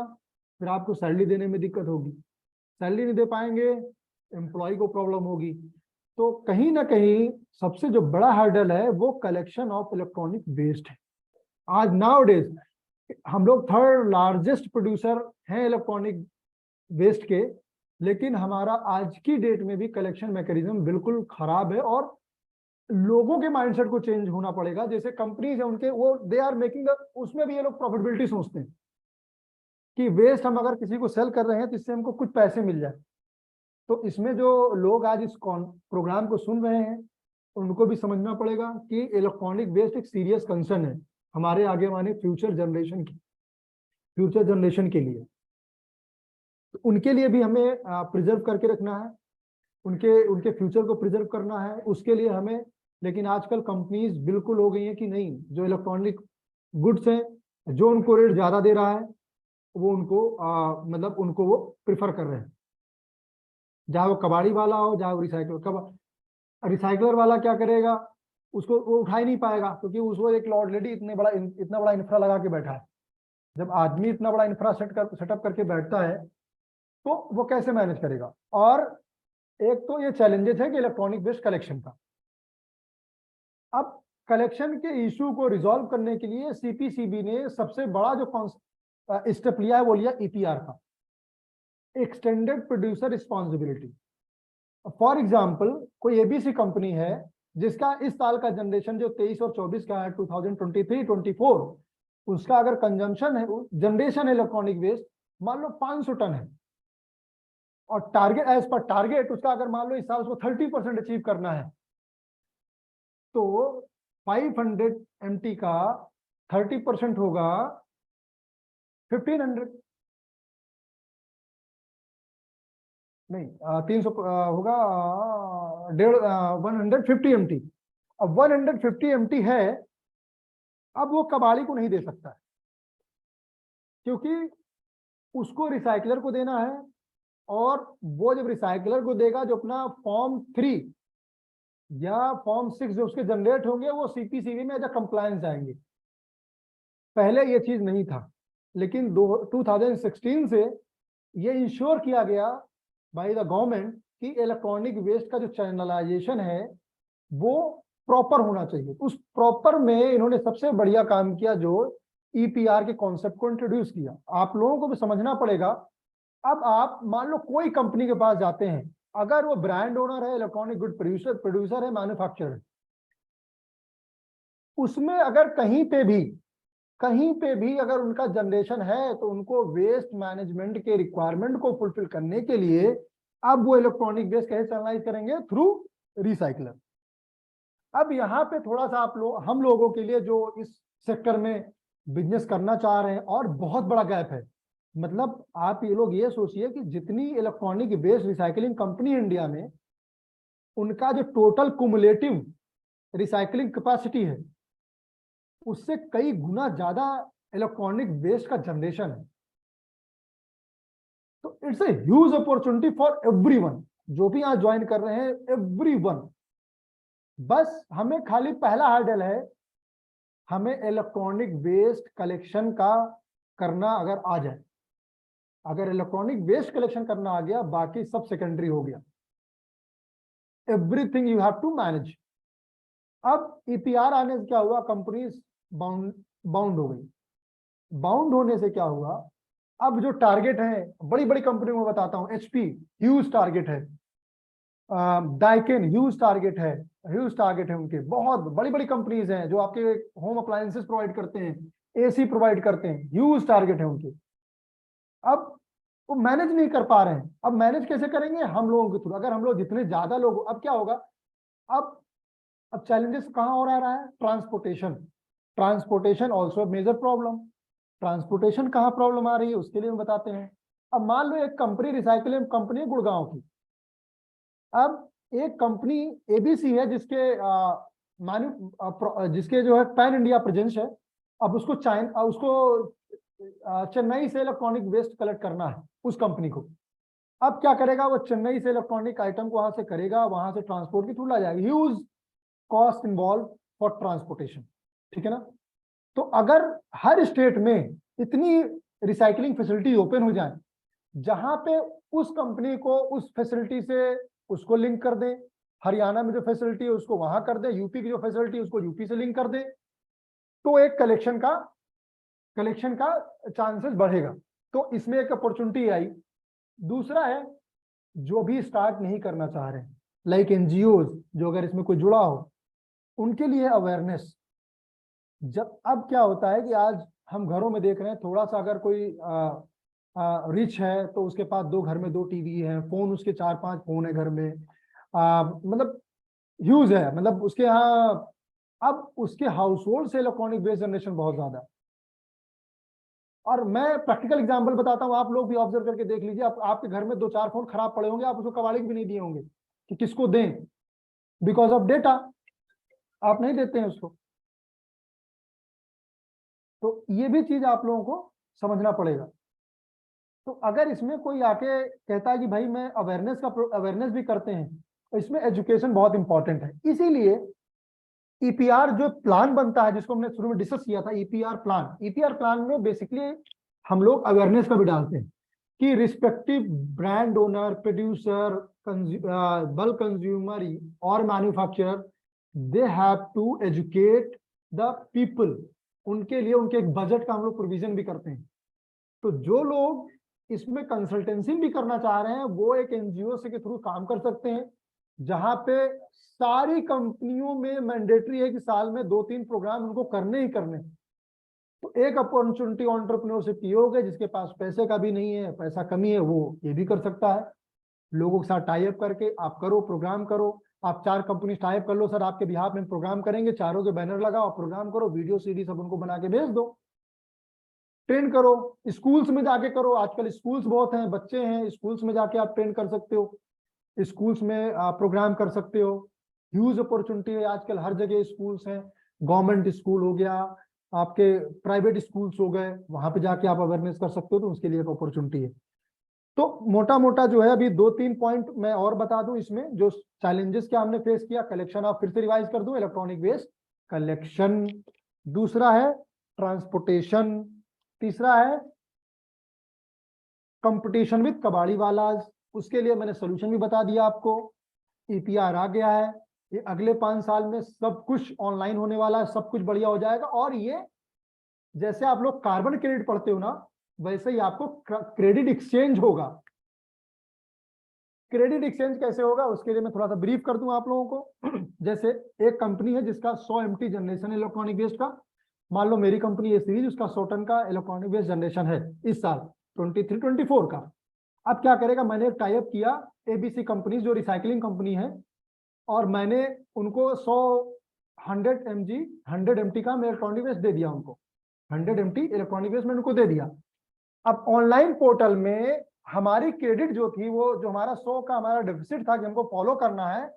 फिर आपको सैलरी देने में दिक्कत होगी, सैलरी नहीं दे पाएंगे, एम्प्लॉय को प्रॉब्लम होगी। तो कहीं ना कहीं सबसे जो बड़ा हर्डल है वो कलेक्शन ऑफ इलेक्ट्रॉनिक वेस्ट है। आज नाउ डेज हम लोग 3rd लार्जेस्ट प्रोड्यूसर हैं इलेक्ट्रॉनिक वेस्ट के, लेकिन हमारा आज की डेट में भी कलेक्शन मैकेनिज्म बिल्कुल खराब है, और लोगों के माइंडसेट को चेंज होना पड़ेगा। जैसे कंपनीज है उनके वो दे आर मेकिंग उसमें भी ये लोग प्रॉफिटेबिलिटी सोचते हैं कि वेस्ट हम अगर किसी को सेल कर रहे हैं तो इससे हमको कुछ पैसे मिल जाए। तो इसमें जो लोग आज इस प्रोग्राम को सुन रहे हैं उनको भी समझना पड़ेगा कि इलेक्ट्रॉनिक वेस्ट एक सीरियस कंसर्न है हमारे आगे वाले फ्यूचर जनरेशन के लिए। तो उनके लिए भी हमें प्रिजर्व करके रखना है, उनके फ्यूचर को प्रिजर्व करना है, उसके लिए हमें। लेकिन आजकल कंपनीज बिल्कुल हो गई हैं कि नहीं, जो इलेक्ट्रॉनिक गुड्स हैं जो उनको रेट ज्यादा दे रहा है वो उनको मतलब उनको वो प्रिफर कर रहे हैं, चाहे वो कबाड़ी वाला हो चाहे वो रिसाइकलर वाला क्या करेगा, उसको वो उठा ही नहीं पाएगा, क्योंकि उसको एक ऑलरेडी इतना बड़ा इंफ्रा लगा के बैठा है। जब आदमी इतना बड़ा इंफ्रा सेटअप करके बैठता है तो वो कैसे मैनेज करेगा। और एक तो ये चैलेंजेस है कि इलेक्ट्रॉनिक वेस्ट कलेक्शन का। अब कलेक्शन के इशू को रिजॉल्व करने के लिए सीपीसीबी ने सबसे बड़ा जो स्टेप लिया है वो लिया ईपीआर का, extended producer responsibility. For example कोई एबीसी कंपनी है जिसका इस साल का जनरेशन जो 23 और 24 का है, 2023-24, उसका अगर कंजम्पशन है, जनरेशन है इलेक्ट्रॉनिक वेस्ट मान लो 500 टन है, और टारगेट एज पर टारगेट उसका अगर मान लो इस साल उसको 30% अचीव करना है, तो 500 MT का 30% होगा 1500, नहीं 300 होगा 150 MT। अब 150 MT है, अब वो कबाड़ी को नहीं दे सकता है, क्योंकि उसको रिसाइकलर को देना है, और वो जब रिसाइकलर को देगा जो अपना फॉर्म 3 या फॉर्म 6 जो उसके जनरेट होंगे वो सीपीसीबी में एज अ कंप्लायंस आएंगे। पहले ये चीज नहीं था, लेकिन 2016 से ये इंश्योर किया गया बाय द गवर्नमेंट कि इलेक्ट्रॉनिक वेस्ट का जो चैनलाइजेशन है वो प्रॉपर होना चाहिए। उस प्रॉपर में इन्होंने सबसे बढ़िया काम किया जो ईपीआर के कॉन्सेप्ट को इंट्रोड्यूस किया। आप लोगों को भी समझना पड़ेगा। अब आप मान लो कोई कंपनी के पास जाते हैं, अगर वो ब्रांड ओनर है, इलेक्ट्रॉनिक गुड प्रोड्यूसर है, मैन्युफैक्चरर है, उसमें अगर कहीं पे भी अगर उनका जनरेशन है तो उनको वेस्ट मैनेजमेंट के रिक्वायरमेंट को फुलफिल करने के लिए अब वो इलेक्ट्रॉनिक वेस्ट कैसे चैनलाइज करेंगे, थ्रू रिसाइकलर। अब यहाँ पे थोड़ा सा हम लोगों के लिए जो इस सेक्टर में बिजनेस करना चाह रहे हैं, और बहुत बड़ा गैप है। मतलब आप ये लोग ये सोचिए कि जितनी electronic waste recycling company India में, उनका जो टोटल कुमुलेटिव रिसाइकलिंग कैपेसिटी है उससे कई गुना ज्यादा इलेक्ट्रॉनिक वेस्ट का जनरेशन है। तो it's a huge opportunity for everyone, जो भी यहाँ ज्वाइन कर रहे हैं, एवरीवन। बस हमें खाली पहला हर्डल है, हमें इलेक्ट्रॉनिक वेस्ट कलेक्शन का करना अगर आ जाए, अगर इलेक्ट्रॉनिक वेस्ट कलेक्शन करना आ गया, बाकी सब सेकेंडरी हो गया। Everything you have to manage. अब ईपीआर आने से क्या हुआ, कंपनीज बाउंड हो गई। बाउंड होने से क्या हुआ, अब जो टारगेट है बड़ी बड़ी कंपनियों में बताता हूं, एचपी ह्यूज टारगेट है, डाइकेन ह्यूज टारगेट है उनके। बहुत बड़ी बड़ी कंपनीज हैं जो आपके होम अप्लायंसेस प्रोवाइड करते हैं, एसी प्रोवाइड करते हैं, ह्यूज टारगेट है उनके। अब वो मैनेज नहीं कर पा रहे हैं। अब मैनेज कैसे करेंगे, हम लोगों के थ्रू। अगर हम लोग जितने ज्यादा लोग, अब क्या होगा, अब चैलेंजेस कहाँ और आ रहा है, transportation also major problem. Transportation कहाँ प्रॉब्लम आ रही है उसके लिए हम बताते हैं। अब मान लो एक कंपनी रिसाइकलिंग कंपनी है गुड़गांव की, अब एक कंपनी एबीसी है जिसके जो है पैन इंडिया प्रेजेंस है। अब उसको चेन्नई से इलेक्ट्रॉनिक वेस्ट कलेक्ट करना है उस कंपनी को। अब क्या करेगा, वो चेन्नई से इलेक्ट्रॉनिक आइटम को वहां से करेगा, वहां से ट्रांसपोर्ट के थ्रू ला जाएगा, huge cost involve for transportation, ठीक है ना। तो अगर हर स्टेट में इतनी रिसाइकलिंग फैसिलिटी ओपन हो जाए, जहां पे उस कंपनी को उस फैसिलिटी से उसको लिंक कर दें, हरियाणा में जो फैसिलिटी है उसको वहां कर दें, यूपी की जो फैसिलिटी है उसको यूपी से लिंक कर दें, तो एक कलेक्शन का चांसेस बढ़ेगा। तो इसमें एक अपॉर्चुनिटी आई। दूसरा है, जो भी स्टार्ट नहीं करना चाह रहे हैं, लाइक एनजीओ, जो अगर इसमें कोई जुड़ा हो, उनके लिए अवेयरनेस। जब अब क्या होता है कि आज हम घरों में देख रहे हैं, थोड़ा सा अगर कोई रिच है तो उसके पास घर में 2 टीवी है, फोन उसके 4-5 फोन है घर में, मतलब ह्यूज है, मतलब उसके यहाँ अब उसके हाउस होल्ड से इलेक्ट्रॉनिक वेस्ट जनरेशन बहुत ज्यादा है। और मैं प्रैक्टिकल एग्जांपल बताता हूँ, आप लोग भी ऑब्जर्व करके देख लीजिए। आपके घर में 2-4 फोन खराब पड़े होंगे, आप उसको कबाड़ी भी नहीं दिए होंगे कि किसको दें, बिकॉज ऑफ डेटा आप नहीं देते हैं उसको। तो ये भी चीज आप लोगों को समझना पड़ेगा। तो अगर इसमें कोई आके कहता है कि भाई मैं अवेयरनेस भी करते हैं, तो इसमें एजुकेशन बहुत इंपॉर्टेंट है। इसीलिए ईपीआर जो प्लान बनता है, जिसको हमने शुरू में डिस्कस किया था, ईपीआर प्लान में बेसिकली हम लोग अवेयरनेस का भी डालते हैं कि respective brand owner, producer, bulk consumer और manufacturer, they have to educate the people. उनके लिए उनके एक बजट का हम लोग प्रोविजन भी करते हैं। तो जो लोग इसमें कंसल्टेंसी भी करना चाह रहे हैं वो एक एनजीओ से के थ्रू काम कर सकते हैं, जहां पे सारी कंपनियों में मैंडेटरी है कि साल में 2-3 प्रोग्राम उनको करने ही करने। तो एक अपॉर्चुनिटी एंटरप्रेन्योरशिप ये हो गया, जिसके पास पैसे का भी नहीं है, पैसा कमी है, वो ये भी कर सकता है। लोगों के साथ टाई अप करके आप करो, प्रोग्राम करो। आप 4 कंपनी टाई अप कर लो, सर आपके बिहाफ में प्रोग्राम करेंगे, चारों के बैनर लगाओ, प्रोग्राम करो, वीडियो सीडी सब उनको बना के भेज दो, ट्रेन करो। स्कूल्स में जाके करो, आजकल स्कूल्स बहुत हैं, बच्चे हैं, स्कूल्स में जाके आप ट्रेन कर सकते हो, स्कूल्स में प्रोग्राम कर सकते हो। ह्यूज अपॉर्चुनिटी है, आजकल हर जगह स्कूल्स हैं, गवर्नमेंट स्कूल हो गया, आपके प्राइवेट स्कूल्स हो गए, वहां पे जाके आप अवेयरनेस कर सकते हो, तो उसके लिए एक अपॉर्चुनिटी है। तो मोटा मोटा जो है अभी 2-3 पॉइंट मैं और बता दूं इसमें, जो चैलेंजेस क्या हमने फेस किया। कलेक्शन, आप फिर से रिवाइज कर दूं, इलेक्ट्रॉनिक वेस्ट कलेक्शन, दूसरा है ट्रांसपोर्टेशन, तीसरा है कंपटीशन विद कबाड़ी वालाज, उसके लिए मैंने सोल्यूशन भी बता दिया आपको। ईपीआर आ गया है, ये अगले 5 साल में सब कुछ ऑनलाइन होने वाला है, सब कुछ बढ़िया हो जाएगा। और ये जैसे आप लोग कार्बन क्रेडिट पढ़ते हो ना, वैसे ही आपको क्रेडिट एक्सचेंज होगा। क्रेडिट एक्सचेंज कैसे होगा उसके लिए मैं थोड़ा सा ब्रीफ कर दूं आप लोगों को। जैसे एक कंपनी है जिसका 100 MT जनरेशन है इलेक्ट्रॉनिक वेस्ट का, मान लो मेरी कंपनी ये सीरीज, उसका 100 टन का इलेक्ट्रॉनिक वेस्ट जनरेशन है इस साल 23-24 का। अब क्या करेगा, मैंने एक टाई अप किया एबीसी कंपनी जो रिसाइकलिंग कंपनी है, और मैंने उनको 100 MT का मैं इलेक्ट्रॉनिक वेस्ट दे दिया उनको, 100 MT इलेक्ट्रॉनिक वेस्ट मैंने उनको दे दिया। अब ऑनलाइन पोर्टल में हमारी क्रेडिट जो थी, वो जो हमारा 100 का हमारा डेफिसिट था कि हमको फॉलो करना है,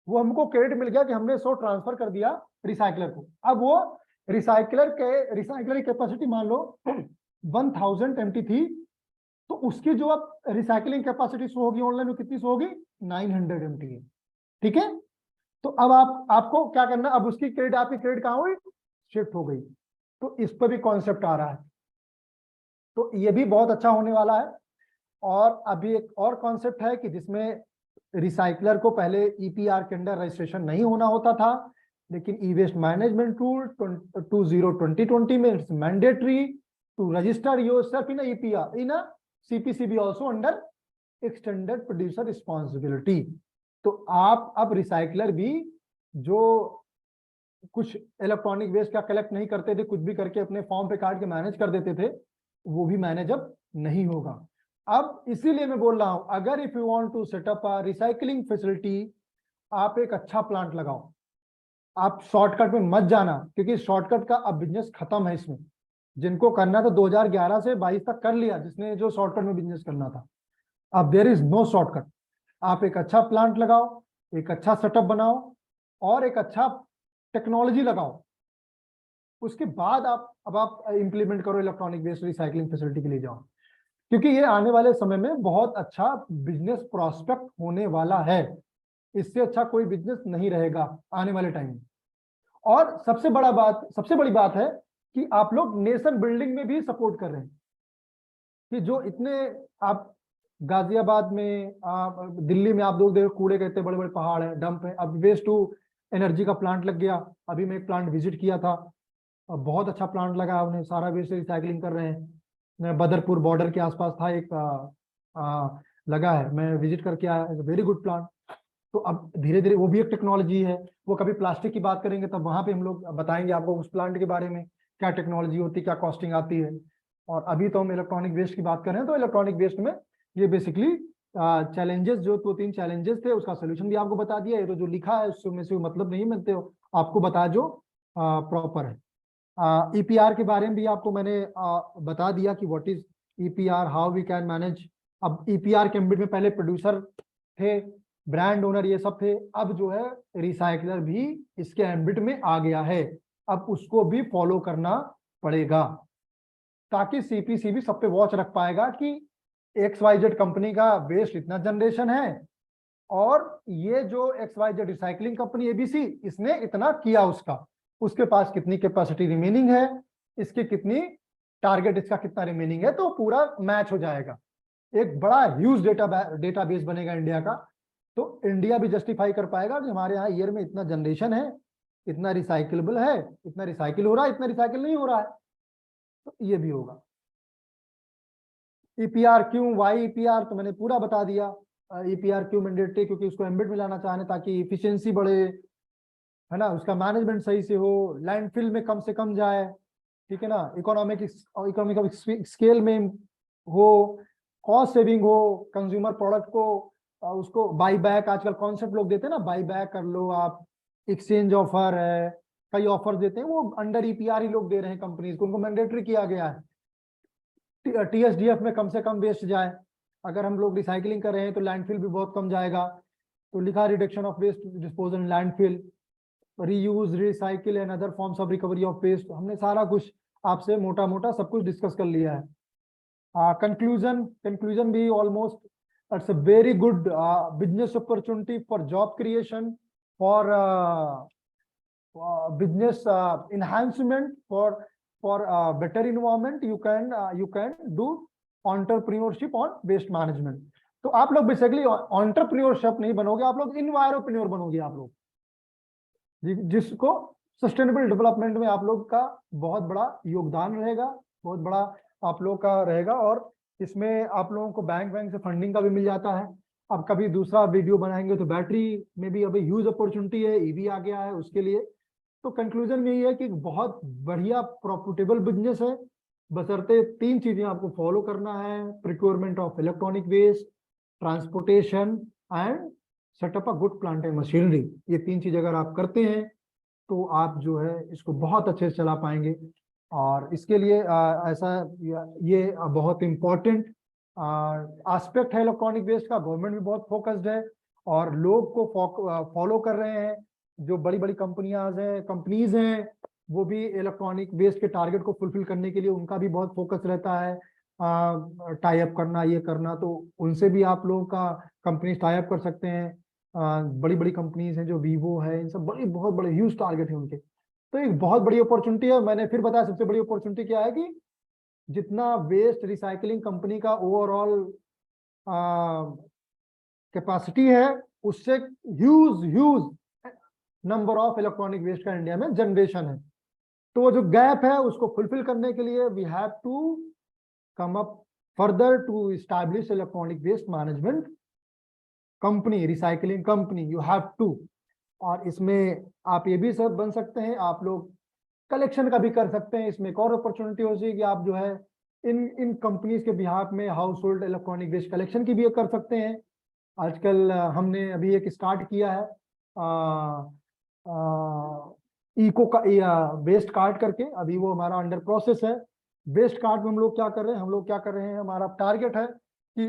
वो हमको क्रेडिट मिल गया कि हमने 100 ट्रांसफर कर दिया रिसाइकलर को। अब वो रिसाइकलर की कैपेसिटी मान लो 1000 MT थी, तो उसकी जो अब रिसाइकलिंग कैपेसिटी शो होगी ऑनलाइन, वो कितनी शो होगी, 900 MT है। ठीक है, तो अब आपको क्या करना, अब उसकी क्रेडिट, आपकी क्रेडिट कहाँ हुई, शिफ्ट हो गई। तो इस पर भी कॉन्सेप्ट आ रहा है, तो ये भी बहुत अच्छा होने वाला है। और अभी एक और कॉन्सेप्ट है कि जिसमें रिसाइकलर को पहले ईपीआर के अंडर रजिस्ट्रेशन नहीं होना होता था, लेकिन ई वेस्ट मैनेजमेंट रूल 2020 में it's mandatory to register yourself in EPR in CPCB also under extended producer responsibility. तो आप अब रिसाइकलर भी जो कुछ इलेक्ट्रॉनिक वेस्ट का कलेक्ट नहीं करते थे, कुछ भी करके अपने फॉर्म पे काट के मैनेज कर देते थे, वो भी मैनेज अब नहीं होगा। अब इसीलिए मैं बोल रहा हूं, अगर if you want to set up a recycling facility, आप एक अच्छा प्लांट लगाओ। आप शॉर्टकट में मत जाना, क्योंकि शॉर्टकट का अब बिजनेस खत्म है इसमें। जिनको करना था 2011 से 22 तक कर लिया, जिसने जो शॉर्टकट में बिजनेस करना था। अब देयर इज नो शॉर्टकट। आप एक अच्छा प्लांट लगाओ, एक अच्छा सेटअप बनाओ, और एक अच्छा टेक्नोलॉजी लगाओ। उसके बाद आप इंप्लीमेंट करो, इलेक्ट्रॉनिक वेस्ट रिसाइकलिंग फैसिलिटी के लिए जाओ, क्योंकि ये आने वाले समय में बहुत अच्छा बिजनेस प्रॉस्पेक्ट होने वाला है। इससे अच्छा कोई बिजनेस नहीं रहेगा आने वाले टाइम में। और सबसे बड़ी बात है कि आप लोग नेशन बिल्डिंग में भी सपोर्ट कर रहे हैं, कि जो इतने आप गाजियाबाद में, दिल्ली में आप लोग देखो, कूड़े के इतने बड़े बड़े पहाड़ हैं, डंप है। अब वेस्ट टू एनर्जी का प्लांट लग गया, अभी मैं एक प्लांट विजिट किया था, बहुत अच्छा प्लांट लगा, उन्हें सारा वेस्ट रिसाइकलिंग कर रहे हैं। बदरपुर बॉर्डर के आसपास था एक, लगा है, मैं विजिट करके आया, वेरी गुड प्लांट। तो अब धीरे धीरे वो भी एक टेक्नोलॉजी है। वो कभी प्लास्टिक की बात करेंगे तब वहां पे हम लोग बताएंगे आपको उस प्लांट के बारे में, क्या टेक्नोलॉजी होती है, क्या कॉस्टिंग आती है। और अभी तो हम इलेक्ट्रॉनिक वेस्ट की बात कर रहे हैं, तो इलेक्ट्रॉनिक वेस्ट में ये बेसिकली चैलेंजेस, जो 2-3 चैलेंजेस थे, उसका सोल्यूशन भी आपको बता दिया। ये तो जो लिखा है उसमें से मतलब नहीं मिलते हो, आपको बता जो प्रॉपर है। ईपीआर के बारे में भी आपको मैंने बता दिया कि what is EPR, how we can manage. अब ईपीआर के एम्बिट में पहले प्रोड्यूसर थे, ब्रांड ओनर ये सब थे, अब जो है रिसाइकलर भी इसके एम्बिट में आ गया है। अब उसको भी फॉलो करना पड़ेगा, ताकि सीपीसी भी सब पे वॉच रख पाएगा कि XYZ कंपनी का वेस्ट इतना जनरेशन है और ये जो XYZ रिसाइकलिंग कंपनी ABC, इसने इतना किया, उसके पास कितनी कैपेसिटी रिमेनिंग है, इसकी कितनी टारगेट, इसका कितना रिमेनिंग है, तो पूरा मैच हो जाएगा। एक बड़ा ह्यूज डेटाबेस बनेगा इंडिया का। तो इंडिया भी जस्टिफाई कर पाएगा कि हमारे यहाँ ईयर में इतना जनरेशन है, इतना रिसाइकलेबल है, इतना रिसाइकिल हो रहा है, इतना रिसाइकिल नहीं हो रहा है, तो ये भी होगा। EPR क्यों, वाई EPR तो मैंने पूरा बता दिया। EPR क्यों मैंडेटरी, क्योंकि उसको एम्बेड में लाना चाहने ताकि इफिशियंसी बढ़े, है ना, उसका मैनेजमेंट सही से हो, लैंडफिल में कम से कम जाए, ठीक है ना, इकोनॉमिक स्केल में हो, कॉस्ट सेविंग हो, कंज्यूमर प्रोडक्ट को उसको बाई बैक, आजकल कॉन्सेप्ट लोग देते हैं ना, बाई बैक कर लो आप, एक्सचेंज ऑफर है, कई ऑफर देते हैं, वो अंडर EPR ही लोग दे रहे हैं कंपनीज को, उनको मैंडेटरी किया गया है। TSDF में कम से कम वेस्ट जाए, अगर हम लोग रिसाइकलिंग कर रहे हैं तो लैंडफिल भी बहुत कम जाएगा, तो लिखा reduction of waste disposal in landfill, reuse, recycle and other forms of recovery of waste. हमने सारा कुछ आपसे मोटा मोटा सब कुछ डिस्कस कर लिया है। कंक्लूजन भी almost, it's a very good business opportunity for job creation, for business enhancement, for better environment. You can do entrepreneurship on waste management. तो आप लोग बेसिकली entrepreneurship नहीं बनोगे, आप लोग enviropreneur बनोगे, आप लोग जिसको सस्टेनेबल डेवलपमेंट में आप लोग का बहुत बड़ा योगदान रहेगा, बहुत बड़ा आप लोग का रहेगा। और इसमें आप लोगों को बैंक से फंडिंग का भी मिल जाता है। अब कभी दूसरा वीडियो बनाएंगे तो बैटरी में भी अभी ह्यूज अपॉर्चुनिटी है, EV आ गया है उसके लिए। तो कंक्लूजन में यही है कि बहुत बढ़िया प्रॉफिटेबल बिजनेस है, बशर्ते 3 चीजें आपको फॉलो करना है: procurement of electronic waste, transportation and set up a good plant and machinery. ये 3 चीज अगर आप करते हैं तो आप जो है इसको बहुत अच्छे से चला पाएंगे। और इसके लिए ये बहुत इम्पोर्टेंट एस्पेक्ट है इलेक्ट्रॉनिक वेस्ट का। गवर्नमेंट भी बहुत फोकस्ड है और लोग को फॉलो कर रहे हैं। जो बड़ी बड़ी कंपनीज हैं वो भी इलेक्ट्रॉनिक वेस्ट के टारगेट को फुलफिल करने के लिए उनका भी बहुत फोकस रहता है, टाई अप करना, ये करना। तो उनसे भी आप लोगों का कंपनी टाई अप कर सकते हैं। बड़ी बड़ी कंपनीज हैं जो वीवो है, इन सब बहुत बड़े ह्यूज टारगेट है उनके। तो एक बहुत बड़ी अपॉर्चुनिटी है। मैंने फिर बताया सबसे बड़ी अपॉर्चुनिटी क्या है कि जितना वेस्ट रिसाइकलिंग कंपनी का ओवरऑल कैपेसिटी है उससे huge number of electronic waste का इंडिया में जनरेशन है। तो जो गैप है उसको फुलफिल करने के लिए we have to come up further to establish electronic waste management company, recycling company, you have to. और इसमें आप ये भी सब बन सकते हैं, आप लोग कलेक्शन का भी कर सकते हैं। इसमें एक और अपॉर्चुनिटी हो जाएगी, आप जो है इन कंपनीज के बिहाफ में household electronic waste collection की भी कर सकते हैं। आजकल हमने अभी एक स्टार्ट किया है इको का वेस्ट कार्ड करके, अभी वो हमारा अंडर प्रोसेस है। वेस्ट कार्ड में हम लोग क्या कर रहे हैं, हमारा टारगेट है कि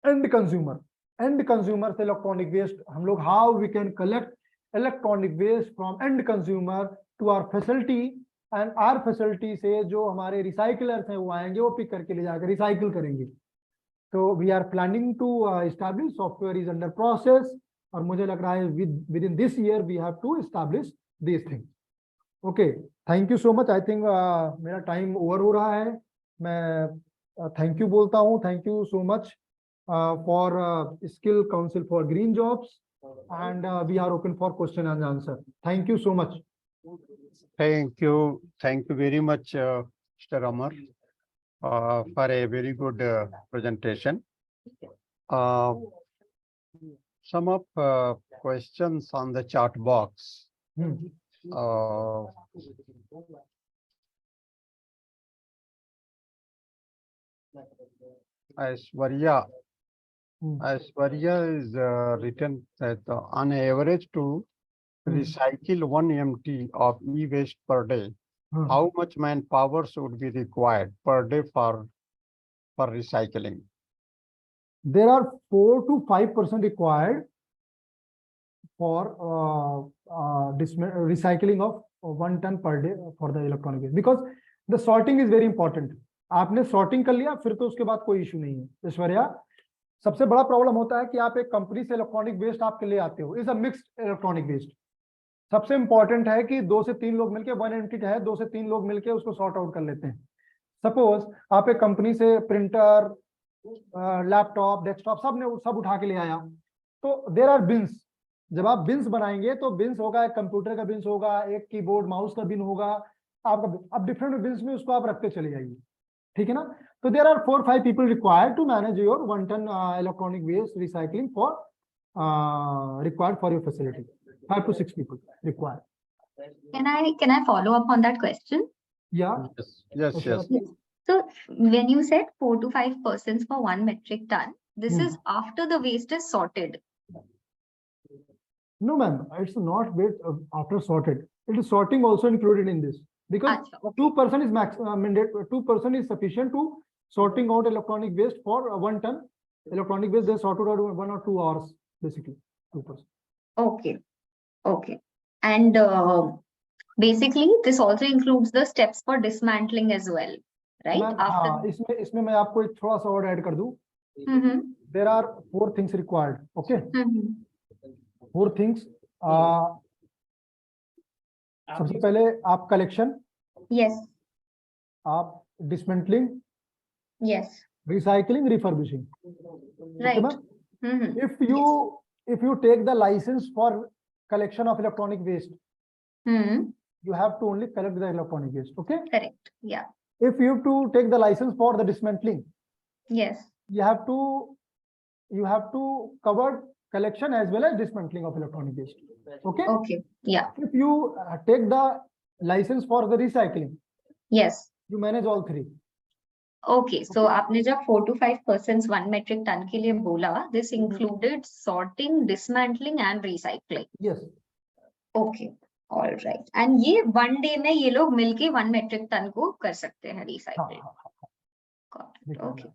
एंड कंज्यूमर से इलेक्ट्रॉनिक वेस्ट हम लोग, how we can collect electronic waste from end consumer to our facility, and our facility से जो हमारे रिसाइकलर्स हैं वो आएंगे, वो पिक करके ले जाकर रिसाइकिल करेंगे। तो we are planning to establish, software is under process, और मुझे लग रहा है within this year we have to establish this thing. Okay, thank you so much. I think मेरा टाइम ओवर हो रहा है। मैं थैंक यू बोलता हूँ, thank you so much for Skill Council for Green Jobs, and we are open for question and answer. Thank you so much. Thank you very much, Mr. Amar, for a very good presentation. Some of questions on the chat box. Aishwarya is written that on average to recycle 1 MT of e-waste per day, how much manpower should be required per day for recycling? There are 4 to 5% required for recycling of 1 ton per day for the electronic waste, because the sorting is very important. आपने sorting कर लिया फिर तो उसके बाद कोई issue नहीं है। ऐश्वर्या, सबसे बड़ा प्रॉब्लम होता है कि आप एक कंपनी से इलेक्ट्रॉनिक वेस्ट आपके ले आते हो, is a mixed electronic waste. सबसे इंपॉर्टेंट है कि 2 से 3 लोग मिलकर, वन एंटिटी है, 2 से 3 लोग मिलकर उसको सॉर्ट आउट कर लेते हैं। सपोज आप एक कंपनी से प्रिंटर, लैपटॉप, डेस्कटॉप सब उठा के ले आया, तो देयर आर बिन्स। जब आप बिन्स बनाएंगे तो बिन्स होगा, एक कंप्यूटर का बिन्स होगा, एक कीबोर्ड माउस का बिन होगा आपका। अब डिफरेंट बिन्स में उसको आप रखते चले जाइए, ठीक है ना। तो there are 4-5 people required to manage your 1 ton electronic waste recycling for required for your facility. 5 to 6 people required. Can I follow up on that question? Yeah. Yes, yes. So when you said 4 to 5 persons for 1 metric ton, this Hmm. is after the waste is sorted. No, ma'am, it's not waste after sorted. It is sorting also included in this, because Acha, okay. 2% is max mandate. 2% is sufficient to sorting out electronic waste for 1 ton electronic waste. They sorted out 1 or 2 hours, basically 2%. Okay. Okay. And basically, this also includes the steps for dismantling as well, right? Ma'am, हाँ, इसमें मैं आपको एक थोड़ा सा और add कर दूं। Mm-hmm. There are 4 things required. Okay, Mm-hmm. 4 things. सबसे पहले आप कलेक्शन, Yes. आप dismantling, Yes. Recycling, refurbishing. Right. Mm-hmm. If you take the license for collection of electronic waste, Mm-hmm. you have to only collect the electronic waste. Okay. Correct. Yeah. If you have to take the license for the dismantling, Yes. you have to cover collection as well as dismantling of electronic waste. Okay. Okay. Yeah. If you take the license for the recycling, Yes. you manage all 3. Okay. So आपने जब 4 to 5 persons 1 metric ton के लिए बोला, this included sorting, dismantling and recycling. Yes. Okay. All right. And ये 1 day में ये लोग मिलके 1 metric ton को कर सकते हैं recycling. Got it. Okay.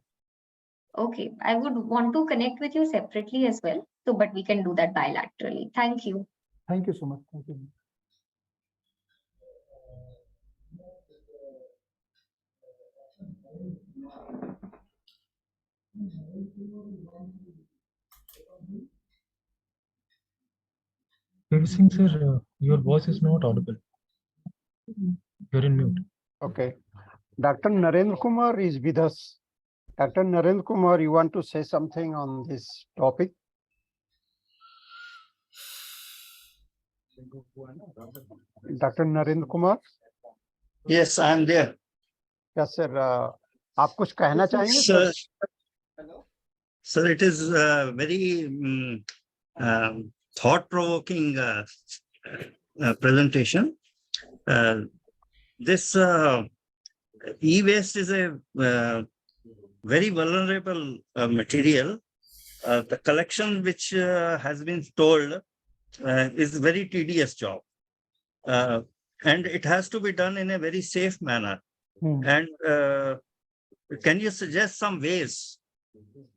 Okay. I would want to connect with you separately as well. So, but we can do that bilaterally. Thank you. Thank you so much. Thank you. Devi Singh sir, your voice is not audible. You're in mute. Okay. Dr. Narendra Kumar is with us. Dr. Narendra Kumar, you want to say something on this topic? Dr. Narendra Kumar? Yes, I am there. Yes, sir. आप कुछ कहना चाहेंगे? Sir, it is very thought-provoking presentation. This e-waste is a very vulnerable material. The collection which has been told is a very tedious job. And it has to be done in a very safe manner. And can you suggest some ways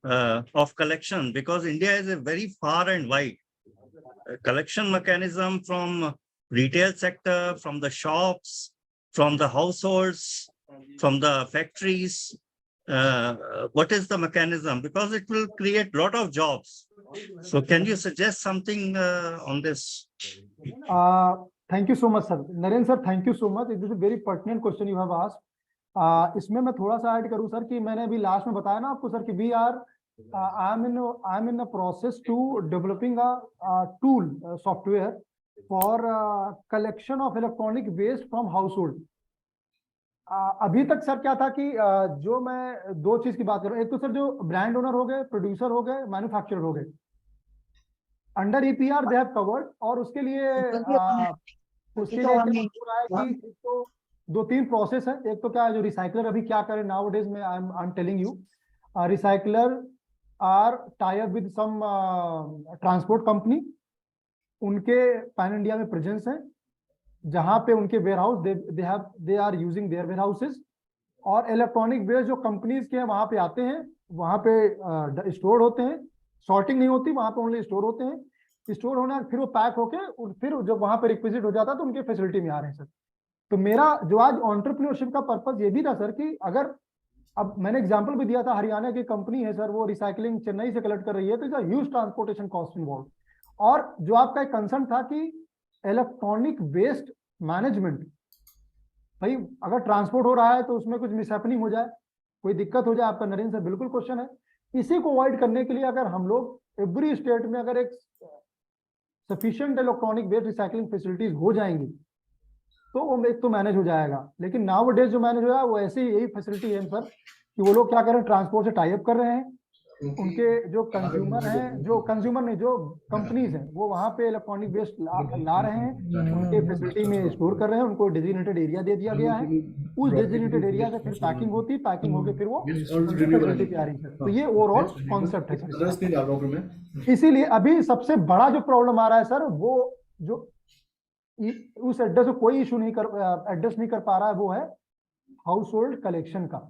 of collection? Because India is a very far and wide collection mechanism from retail sector, from the shops, from the households, from the factories. What is the mechanism? Because it will create a lot of jobs. So can you suggest something on this? Thank you so much, sir. Naren sir, thank you so much. It is a very pertinent question you have asked. इसमें मैं थोड़ा सा add करूं sir कि मैंने अभी last में बताया ना आपको सर कि we are I am in the process to developing a tool software for collection of electronic waste from household. अभी तक सर क्या था कि जो मैं 2 चीज की बात कर रहा हूँ, एक तो सर जो ब्रांड ओनर हो गए, प्रोड्यूसर हो गए, मैन्युफैक्चरर हो गए, under EPR they have covered. और उसके लिए क्या हो रहा है कि एक तो 2-3 प्रोसेस है। एक तो क्या है, जो रिसाइकलर अभी क्या करे नाउ डेज में, I am telling you, recycler are tie up with some transport company, उनके पैन इंडिया में प्रेजेंस है, जहां पे उनके warehouse they are using their warehouses हाउसेज, और इलेक्ट्रॉनिक वेस्ट जो कंपनीज के हैं वहां पे आते हैं, वहां पे स्टोर होते हैं, सॉर्टिंग नहीं होती वहां पे, ओनली स्टोर होते हैं, स्टोर होने फिर वो पैक होके फिर जब वहां पे रिक्विजिट हो जाता है तो उनके फैसिलिटी में आ रहे हैं सर। तो मेरा जो आज एंटरप्रेन्योरशिप का पर्पस ये भी था सर कि अगर अब मैंने एग्जांपल भी दिया था, हरियाणा की कंपनी है सर, वो रिसाइकलिंग चेन्नई से कलेक्ट कर रही है, तो it's huge transportation cost involve. और जो आपका एक कंसर्न था कि इलेक्ट्रॉनिक वेस्ट मैनेजमेंट, भाई अगर ट्रांसपोर्ट हो रहा है तो उसमें कुछ मिसहैपनिंग हो जाए, कोई दिक्कत हो जाए, आपका नरेंद्र सर बिल्कुल क्वेश्चन है। इसी को अवॉइड करने के लिए अगर हम लोग एवरी स्टेट में अगर एक sufficient electronic waste recycling facilities हो जाएंगी तो वो एक तो मैनेज हो जाएगा। लेकिन नाउ डेज जो मैनेज हो रहा है वो ऐसे ही, यही फैसिलिटी है सर कि वो लोग क्या कर रहे हैं, ट्रांसपोर्ट से टाई अप कर रहे हैं, उनके जो कंज्यूमर हैं, जो कंज्यूमर नहीं, जो कंपनीज हैं, वो वहां पे इलेक्ट्रॉनिक वेस्ट ला रहे हैं, उनके फैसिलिटी में स्टोर कर रहे हैं, उनको डेजिग्नेटेड एरिया दे दिया गया है, उस डेजिग्नेटेड एरिया से फिर पैकिंग होती है, पैकिंग होके फिर वो फैसिलिटी पे आ रही है। तो ये ओवरऑल कॉन्सेप्ट है सर। इसीलिए अभी सबसे बड़ा जो प्रॉब्लम आ रहा है सर, वो जो उस एड्रेस को कोई इशू नहीं कर एड्रेस नहीं कर पा रहा है, वो है हाउस होल्ड कलेक्शन का।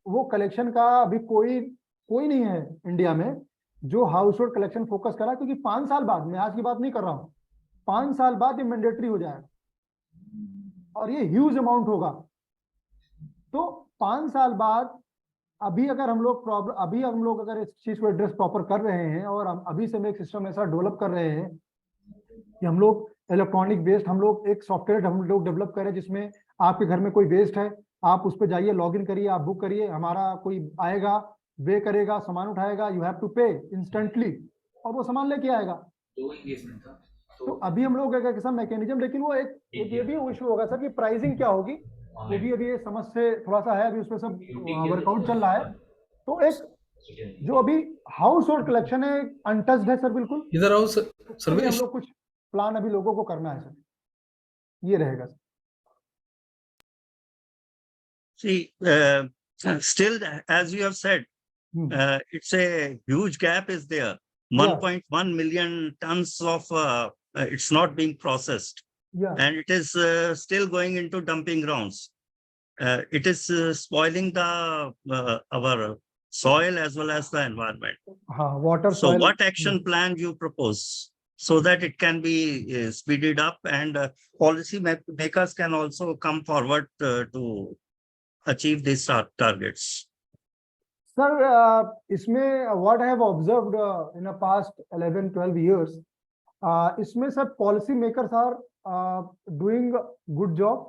वो कलेक्शन का अभी कोई नहीं है इंडिया में जो हाउस होल्ड कलेक्शन फोकस करा, क्योंकि 5 साल बाद, मैं आज की बात नहीं कर रहा हूं, 5 साल बाद ये मैंडेटरी हो जाएगा और ये ह्यूज अमाउंट होगा। तो 5 साल बाद अभी अगर हम लोग अगर इस चीज को एड्रेस प्रॉपर कर रहे हैं और हम अभी से एक सिस्टम ऐसा डेवलप कर रहे हैं कि हम लोग इलेक्ट्रॉनिक वेस्ट, हम लोग एक सॉफ्टवेयर हम लोग डेवलप करें जिसमें आपके घर में कोई वेस्ट है, आप उस पर जाइए, लॉग इन करिए, आप बुक करिए, हमारा कोई आएगा, वे करेगा, सामान उठाएगा, यू हैव टू पे इंस्टेंटली और वो सामान लेके आएगा। तो अभी हम लोग एक ऐसा मैकेनिज्म, लेकिन वो एक ये भी इशू होगा सर कि प्राइसिंग क्या होगी, वो भी अभी ये समझ से थोड़ा सा है, अभी उसमें सब वर्कआउट चल रहा है। तो एक जो अभी हाउस होल्ड कलेक्शन है अनटच्ड है सर, बिल्कुल इधर आओ हम सर्वेश। लोग कुछ प्लान अभी लोगों को करना है सर, ये रहेगा sir. See, still, as you have said, it's a huge gap is there. 1.1 million tons of it's not being processed, and it is still going into dumping grounds. It is spoiling the our soil as well as the environment. Water, So, soil. what action plan you propose so that it can be speeded up and policy makers can also come forward to achieve these targets? Sir, इसमें what I have observed in the past 11-12 years, इसमें sir policy makers are doing good job,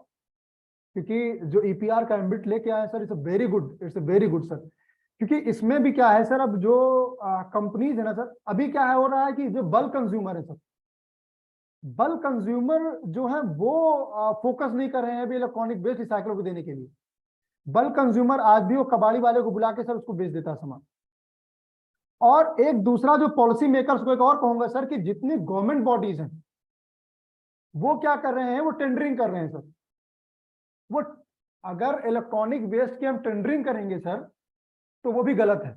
क्योंकि जो EPR का ambit लेके आए sir, it's a very good sir. क्योंकि इसमें भी क्या है सर, अब जो कंपनीज है ना सर, अभी क्या है हो रहा है कि जो बल्क कंज्यूमर है सर, बल्क कंज्यूमर जो है वो फोकस नहीं कर रहे हैं अभी इलेक्ट्रॉनिक वेस्ट रिसाइकलर को देने के लिए। बल्क कंज्यूमर आज भी वो कबाड़ी वाले को बुला के सर उसको बेच देता है सामान। और एक दूसरा जो पॉलिसी मेकर्स को एक और कहूंगा सर कि जितनी गवर्नमेंट बॉडीज हैं वो क्या कर रहे हैं, वो टेंडरिंग कर रहे हैं सर। वो अगर इलेक्ट्रॉनिक वेस्ट की हम टेंडरिंग करेंगे सर तो वो भी गलत है।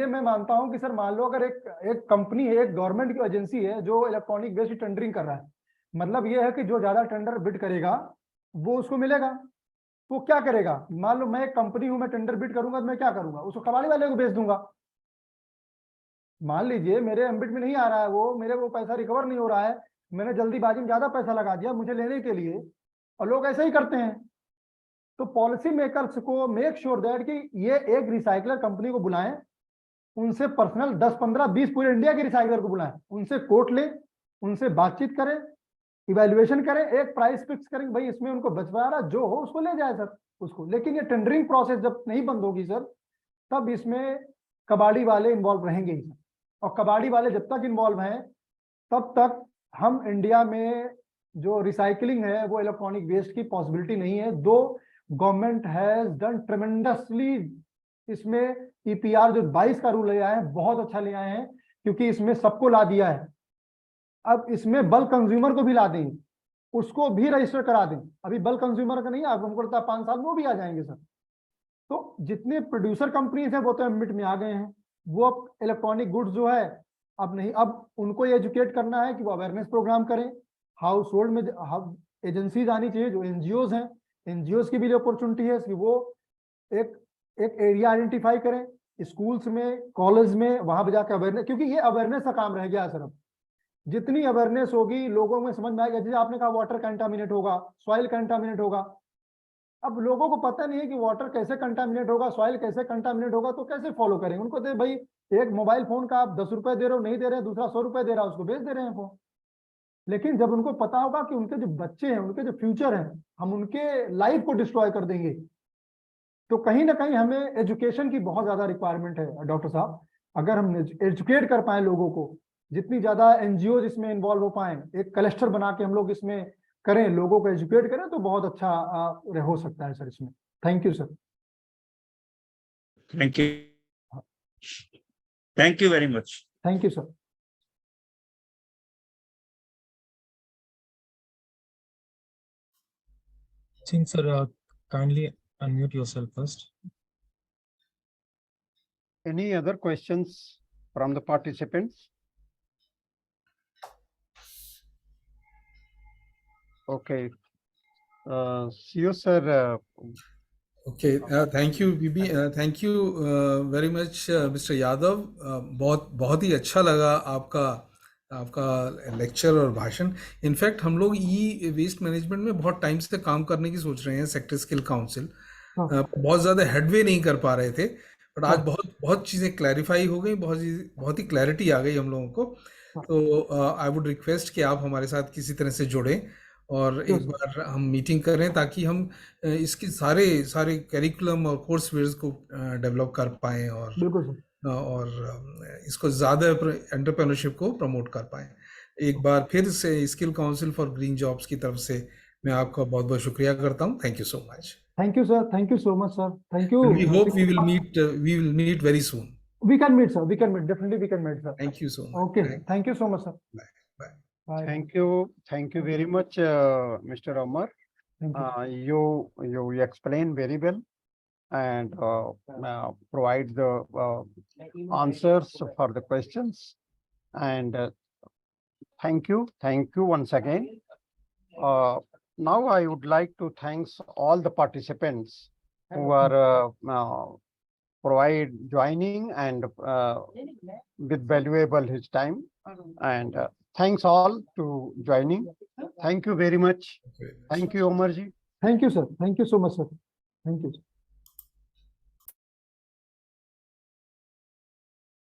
मैं मानता हूं कि सर मान लो अगर एक कंपनी है, एक गवर्नमेंट की एजेंसी है जो इलेक्ट्रॉनिक वेस्ट की टेंडरिंग कर रहा है, मतलब ये है कि जो ज्यादा टेंडर बिड करेगा वो उसको मिलेगा। तो क्या करेगा, मान लो मैं एक कंपनी हूं, मैं टेंडर बिड करूंगा तो मैं क्या करूंगा, उसको कबाड़ी वाले को बेच दूंगा। मान लीजिए मेरे एम्बिट में नहीं आ रहा है, वो मेरे को पैसा रिकवर नहीं हो रहा है, मैंने जल्दीबाजी में ज्यादा पैसा लगा दिया मुझे लेने के लिए, और लोग ऐसे ही करते हैं। तो पॉलिसी मेकर्स को मेक श्योर दैट कि ये एक रिसाइकलर कंपनी को बुलाएं, उनसे पर्सनल 10, 15, 20 पूरे इंडिया के रिसाइकलर को बुलाएं, उनसे कोट लें, उनसे बातचीत करें, इवैल्यूएशन करें, एक प्राइस फिक्स करें, भाई इसमें उनको बच रहा जो हो उसको ले जाए सर उसको। लेकिन ये टेंडरिंग प्रोसेस जब नहीं बंद होगी सर, तब इसमें कबाड़ी वाले इन्वॉल्व रहेंगे ही सर। और कबाड़ी वाले जब तक इन्वॉल्व हैं तब तक हम इंडिया में जो रिसाइकलिंग है वो इलेक्ट्रॉनिक वेस्ट की पॉसिबिलिटी नहीं है। दो गवर्नमेंट हैज डन ट्रेमेंडसली, इसमें ईपीआर जो 22 का रूल ले आए हैं बहुत अच्छा ले आए हैं, क्योंकि इसमें सबको ला दिया है। अब इसमें बल्क कंज्यूमर को भी ला दें, उसको भी रजिस्टर करा दें। अभी बल्क कंज्यूमर का नहीं है, हमको लगता है 5 साल में वो भी आ जाएंगे सर। तो जितने प्रोड्यूसर कंपनीज हैं वो तो एम्बिट में आ गए हैं, वो अब इलेक्ट्रॉनिक गुड्स जो है अब नहीं, अब उनको ये एजुकेट करना है कि वो अवेयरनेस प्रोग्राम करें। हाउस होल्ड में एजेंसीज आनी चाहिए, जो एनजीओज हैं, एनजीओज की भी अपॉर्चुनिटी है कि वो एक एरिया आइडेंटिफाई करें, स्कूल्स में, कॉलेज में, वहां पर जाकर अवेयरनेस, क्योंकि ये अवेयरनेस का काम रह गया है सर। अब जितनी अवेयरनेस होगी लोगों में समझ में आएगा, जैसे आपने कहा वाटर कंटामिनेट होगा, सॉइल कंटामिनेट होगा, अब लोगों को पता नहीं है कि वाटर कैसे कंटामिनेट होगा, सॉइल कैसे कंटामिनेट होगा, तो कैसे फॉलो करेंगे? उनको तो भाई एक मोबाइल फोन का आप 10 रुपए दे रहे हो, नहीं दे रहे हैं, दूसरा 100 रुपए दे रहा है, उसको बेच दे रहे हैं फोन। लेकिन जब उनको पता होगा कि उनके जो बच्चे हैं, उनके जो फ्यूचर है, हम उनके लाइफ को डिस्ट्रॉय कर देंगे, तो कहीं ना कहीं हमें एजुकेशन की बहुत ज्यादा रिक्वायरमेंट है डॉक्टर साहब। अगर हम एजुकेट कर पाए लोगों को, जितनी ज्यादा एनजीओ इसमें इन्वॉल्व हो पाए, एक क्लस्टर बना के हम लोग इसमें करें, लोगों को एजुकेट करें, तो बहुत अच्छा हो सकता है सर इसमें। Thank you sir. Thank you. Thank you very much. Thank you sir. Singh sir, kindly unmute yourself first. Any other questions from the participants? Okay. CEO sir, Okay, thank you, बीबी, thank you very much, Mr. Yadav. बहुत ही अच्छा लगा आपका lecture और भाषण। In fact हम लोग ई वेस्ट मैनेजमेंट में बहुत टाइम से काम करने की सोच रहे हैं, सेक्टर स्किल काउंसिल। बहुत ज़्यादा हेडवे नहीं कर पा रहे थे, बट आज बहुत चीज़ें क्लैरिफाई हो गई, बहुत ही क्लैरिटी आ गई हम लोगों को। तो आई वुड रिक्वेस्ट कि आप हमारे साथ किसी तरह से जुड़ें और एक बार हम मीटिंग करें, ताकि हम इसके सारे करिकुलम और कोर्स वेयर्स को डेवलप कर पाएं और इसको ज़्यादा एंटरप्रेन्योरशिप को प्रमोट कर पाएं। एक बार फिर से skill council for green jobs की तरफ से मैं आपका बहुत बहुत शुक्रिया करता हूं। Thank you so much. Thank you sir, thank you so much sir, thank you. We hope we will meet very soon. We can meet sir, we can meet, definitely we can meet sir. Thank you so much. Okay, thank you so much sir. Bye. Bye. thank you very much, Mr. Omar. Thank you. You explain very well and provide the answers for the questions. And thank you once again. Now I would like to thank all the participants who are joining and with valuable his time. And thanks all to joining. Thank you very much. Thank you, Omar ji. Thank you sir, thank you so much sir, thank you.